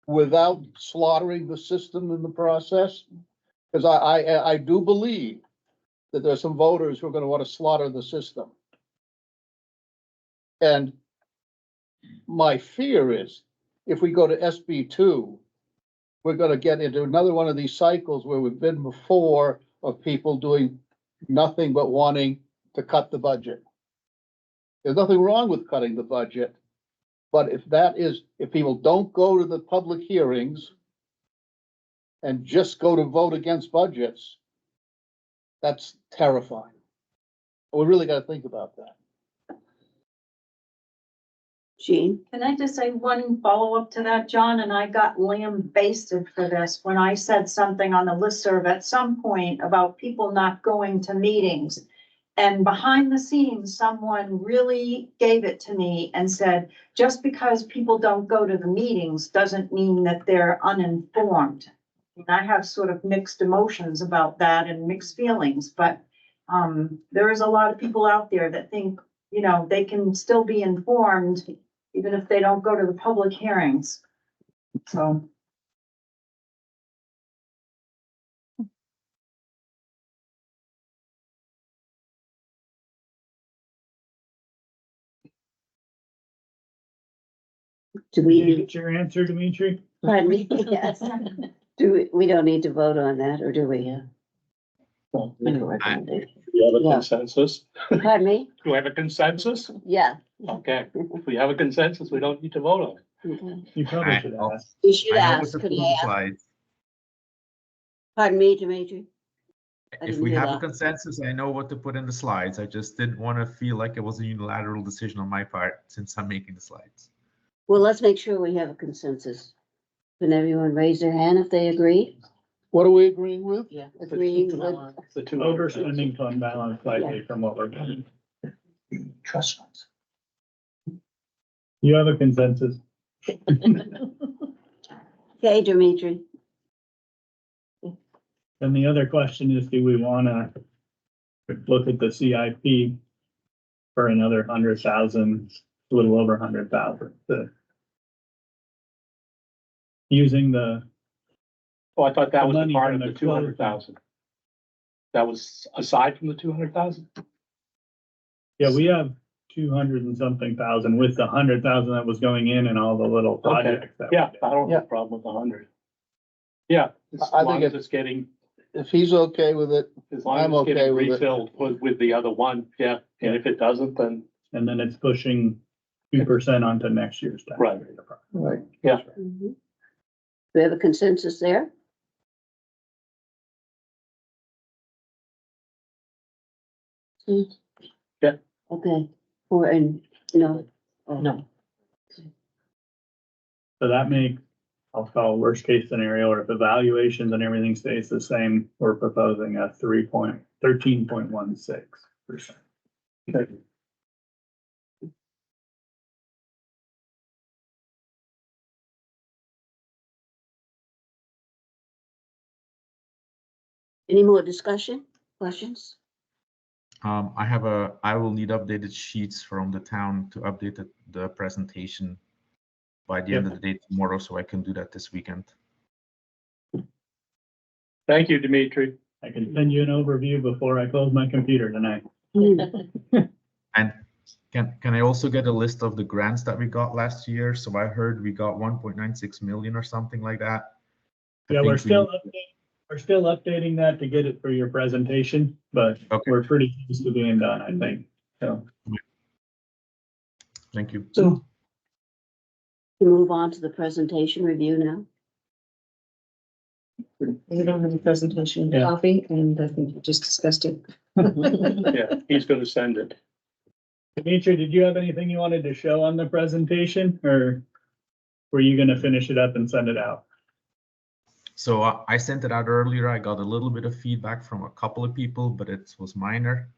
without slaughtering the system in the process. Because I do believe that there are some voters who are gonna want to slaughter the system. And my fear is, if we go to SB2, we're gonna get into another one of these cycles where we've been before of people doing nothing but wanting to cut the budget. There's nothing wrong with cutting the budget, but if people don't go to the public hearings and just go to vote against budgets, that's terrifying. We really gotta think about that. Jean? Can I just say one follow-up to that, John? And I got lambasted for this when I said something on the listserv at some point about people not going to meetings. And behind the scenes, someone really gave it to me and said, just because people don't go to the meetings doesn't mean that they're uninformed. And I have sort of mixed emotions about that and mixed feelings, but there is a lot of people out there that think, you know, they can still be informed even if they don't go to the public hearings. So. Do we, Get your answer, Dimitri? pardon me? Yes. We don't need to vote on that, or do we? Yeah. Well, Make a recommendation. You have a Yeah. consensus? Pardon me? Do we have a consensus? Yeah. Okay, if we have a consensus, we don't need to vote on it. Okay. You probably should I'll- ask. You should I know what ask, to could put I on the ask? slides. Pardon me, Dimitri? I If didn't we hear have a that. consensus, I know what to put in the slides. I just didn't want to feel like it was a unilateral decision on my part since I'm making the slides. Well, let's make sure we have a consensus. Can everyone raise their hand if they agree? What are we agreeing with? Yeah. Agreeing with, The two. Overspending fund balance slightly from what we're doing. Trust funds. You have a consensus. okay, Dimitri? And the other question is, do we wanna look at the CIP for another 100,000, a little over 100,000? Using the, Oh, I thought that was The a money part from of the the 200,000. That was aside from the 200,000? yeah, we have 200 and something thousand with the 100,000 that was going in and all the little projects. that we Yeah, did. I don't have a problem with 100. Yeah, as I think long as it's getting, If he's okay with it, as long I'm as it's okay getting with it. refilled with the other one, yeah, and if it doesn't, then, And then it's pushing 2% onto next year's tax Right. rate. right, yeah. Mhm. We have a consensus there? Hmm. Yeah. Okay, or, and, no. Oh. No. So that makes, I'll call worst case scenario, or if evaluations and everything stays the same, we're proposing a 13.16%. Any more discussion, questions? I will need updated sheets from the town to update the presentation by the end of the day tomorrow, so I can do that this weekend. Thank you, Dimitri. I can send you an overview before I close my computer tonight. And can I also get a list of the grants that we got last year? So I heard we got 1.96 million or something like that. I Yeah, think we're still updating that to get it for your presentation, but Okay. we're pretty close to being done, I think. So Thank you. To move on to the presentation review now. We don't have a presentation Yeah. copy, and I think you just discussed it. Yeah, he's gonna send it. Dimitri, did you have anything you wanted to show on the presentation, or were you gonna finish it up and send it out? So I sent it out earlier. I got a little bit of feedback from a couple of people, but it was minor.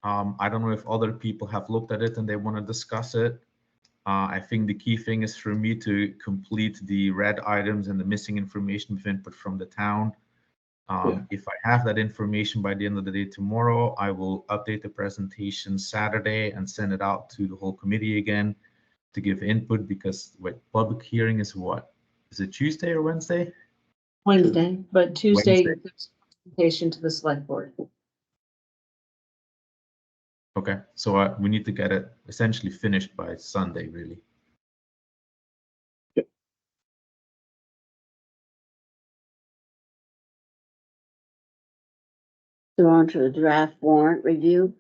I don't know if other people have looked at it and they want to discuss it. I think the key thing is for me to complete the red items and the missing information with input from the town. If I have that information by the end of the day tomorrow, I will update the presentation Saturday and send it out to the whole committee again to give input, because public hearing is what? Is it Tuesday or Wednesday? Wednesday, but Tuesday, Wednesday. there's a presentation to the select board. Okay, so we need to get it essentially finished by Sunday, really. So on to the draft warrant review.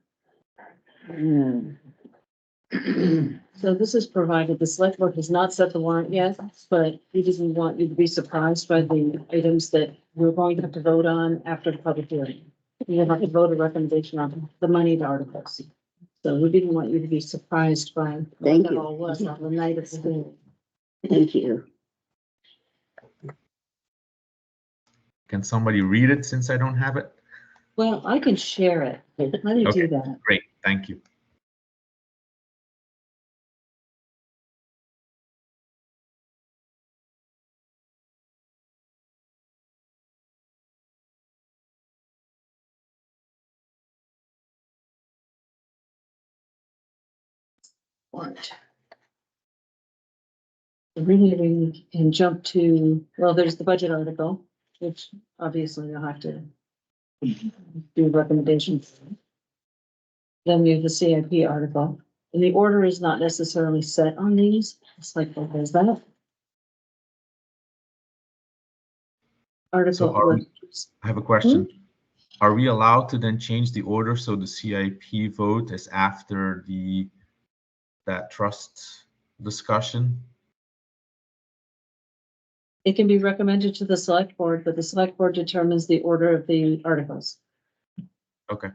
So this is provided, the select board has not set the warrant yet, but we didn't want you to be surprised by the items that we're going to have to vote on after the public hearing. We have to vote a recommendation on the moneyed articles. So we didn't want you to be surprised by what Thank that you. all was on the night of the hearing. Thank you. Can somebody read it since I don't have it? Well, I can share it. Let me Okay. do that. Great, thank you. Warrant. Really, we can jump to, well, there's the budget article, which obviously you'll have to do recommendations. Then we have the CIP article, and the order is not necessarily set on these, it's like, what is that? So Article, are what- we- I have a question. Are we allowed to then change the order so the CIP vote is after that trust discussion? it can be recommended to the select board, but the select board determines the order of the articles. Okay.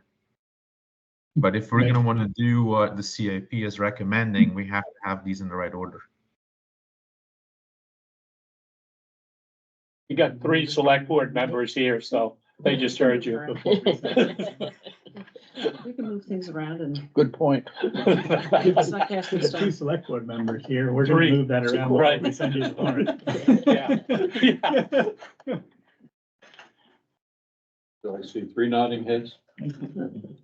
But if we're gonna want to do what the CIP is recommending, we have to have these in the right order. You got 3 select board members here, so they just heard you. We can move things around and Good point. it's not cast in There's 2 stone. select board members here. We're gonna 3. move that around. Right. before we send you the warrant. Yeah. Do I see 3 nodding heads?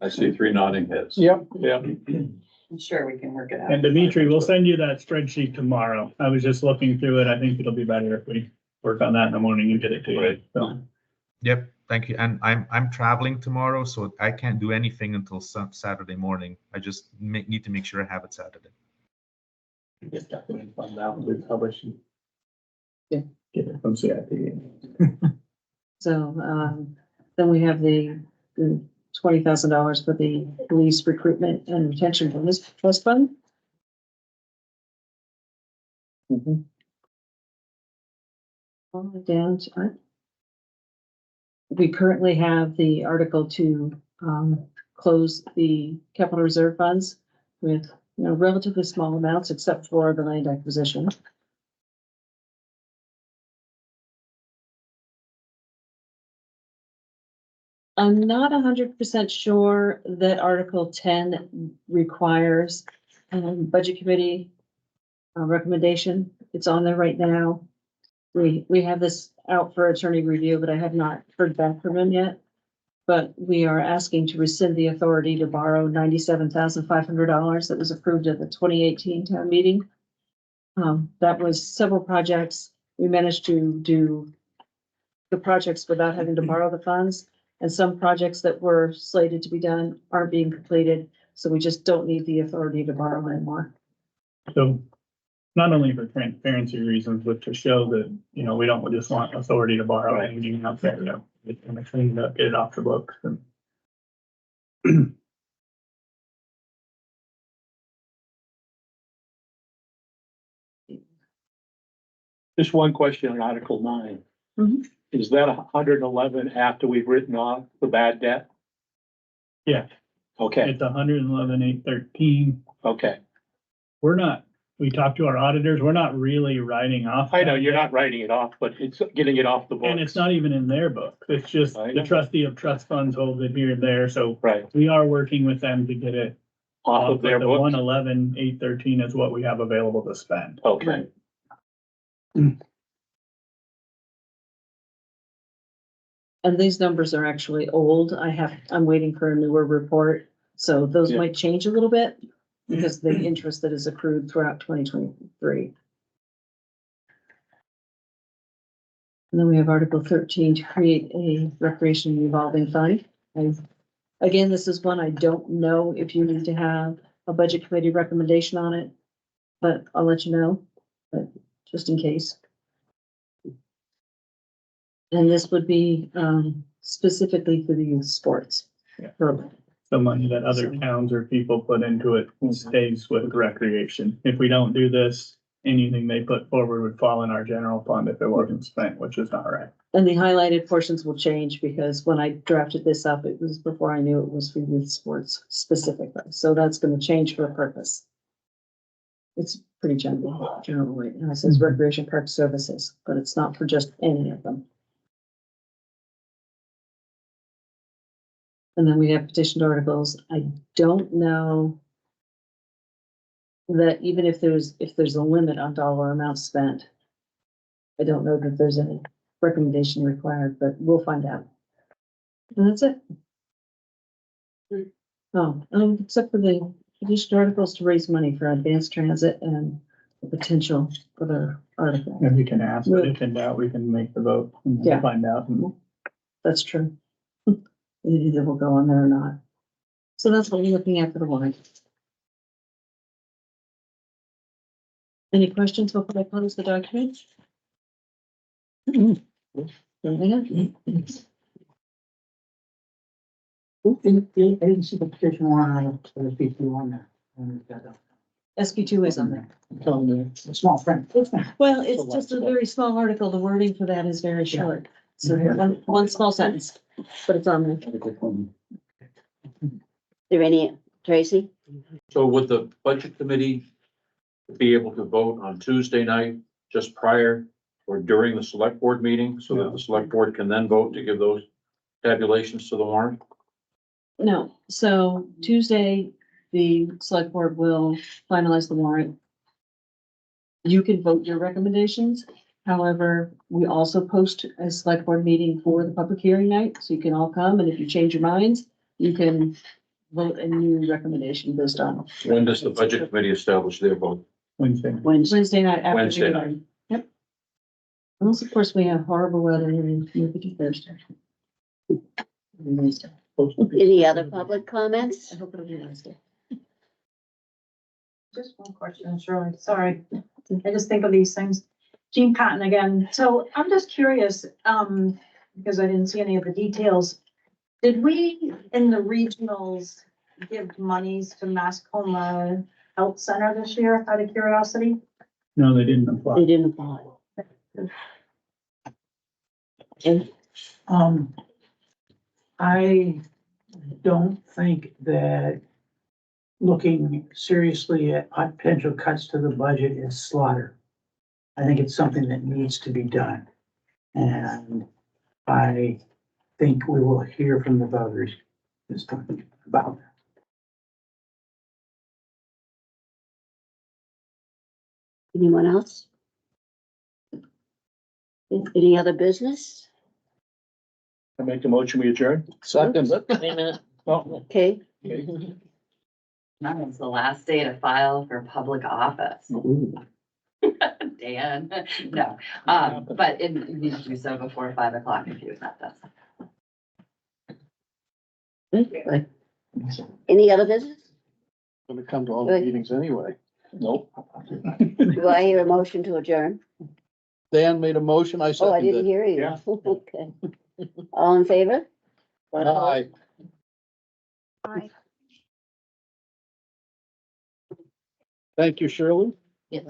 I see 3 nodding heads. Yep. Yeah. I'm sure we can work it out. And Dimitri, we'll send you that spreadsheet tomorrow. I was just looking through it. I think it'll be better if we work on that in the morning and get it to you. Right. So, Yep, thank you. And I'm traveling tomorrow, so I can't do anything until Saturday morning. I just need to make sure I have it Saturday. just got to fund out and we publish. Yeah. Get it from CIP. So, then we have the $20,000 for the police recruitment and retention bonus trust fund. All the way down to, we currently have the article to, close the capital reserve funds with, relatively small amounts except for the land acquisition. I'm not 100% sure that Article 10 requires budget committee recommendation. It's on there right now. We have this out for attorney review, but I have not heard back from him yet. But we are asking to rescind the authority to borrow $97,500 that was approved at the 2018 town meeting. That was several projects. We managed to do the projects without having to borrow the funds. And some projects that were slated to be done aren't being completed, so we just don't need the authority to borrow anymore. So not only for transparency reasons, but to show that, we don't just want authority to borrow anything out there, it's gonna clean it up, get it off the books. And Just one question on Article 9. Mhm. Is that 111 after we've written off the bad debt? Yeah, Okay, it's 111,813. okay. We talked to our auditors, we're not really writing off. I know that you're debt. not writing it off, but it's getting it off the books. And it's not even in their book. It's just I the know. trustee of trust funds holds it here and there. So Right, we are working with them to get it off of but their the books. 111,813 is what we have available to spend. Okay, And these numbers are actually old. I'm waiting for a newer report, so those Yeah. might change a little bit because of the interest that is accrued throughout 2023. And then we have Article 13 to create a recreation revolving fund. Again, this is one I don't know if you need to have a budget committee recommendation on it, but I'll let you know, but just in case. And this would be specifically for the youth sports. The money that other towns or people put into it stays with recreation. If we don't do this, anything they put forward would fall in our general fund if it wasn't spent, which is not right. And the highlighted portions will change because when I drafted this up, it was before I knew it was for youth sports specifically. So that's gonna change for a purpose. It's pretty general, right now. It says recreation park services, but it's not for just any of them. And then we have petitioned articles. I don't know that even if there's a limit on dollar amount spent, I don't know that there's any recommendation required, but we'll find out. And that's it. Oh, except for the petitioned articles to raise money for advanced transit and the potential for the article. And we can ask, but if in doubt, we can make the vote and Yeah. find out. That's true. Either will go on there or not. So that's what we're looking at for the warrant. Any questions before I close the document? Anything else? I didn't see the petition warrant, so there's B2 on there. SB2 is on there. It's a small print. Well, it's just a very small article. The wording for that is very short. So one small sentence, but it's on there. There any, Tracy? So would the budget committee be able to vote on Tuesday night, just prior or during the select board meeting, so that the select board can then vote to give those tabulations to the warrant? No, so Tuesday, the select board will finalize the warrant. You can vote your recommendations. However, we also post a select board meeting for the public hearing night, so you can all come, and if you change your minds, you can vote a new recommendation based on When does the budget committee establish their vote? Wednesday. Wednesday night after. Wednesday the hearing. Yep. Unless, of course, we have horrible weather and move it to Thursday. Any other public comments? I hope it'll be Wednesday. Just one question, Shirley, sorry. I just think of these things. Jean Patton again. So I'm just curious, because I didn't see any of the details. Did we in the regionals give monies to Mascoma Health Center this year out of curiosity? No, they didn't apply. They didn't apply. Okay. I don't think that looking seriously at potential cuts to the budget is slaughter. I think it's something that needs to be done. And I think we will hear from the voters this time about that. Anyone else? Any other business? I make the motion, we adjourn? Second. Wait a minute. Okay. Now is the last day to file for public office. Dan, no, but you need to do so before 5 o'clock if you accept us. Any other business? Gonna come to all the meetings anyway. Nope. Do I hear a motion to adjourn? Dan made a motion, I Oh, I seconded. didn't hear you. Yeah. Okay. All in favor? Aye. Aye. Thank you, Shirley. Yeah.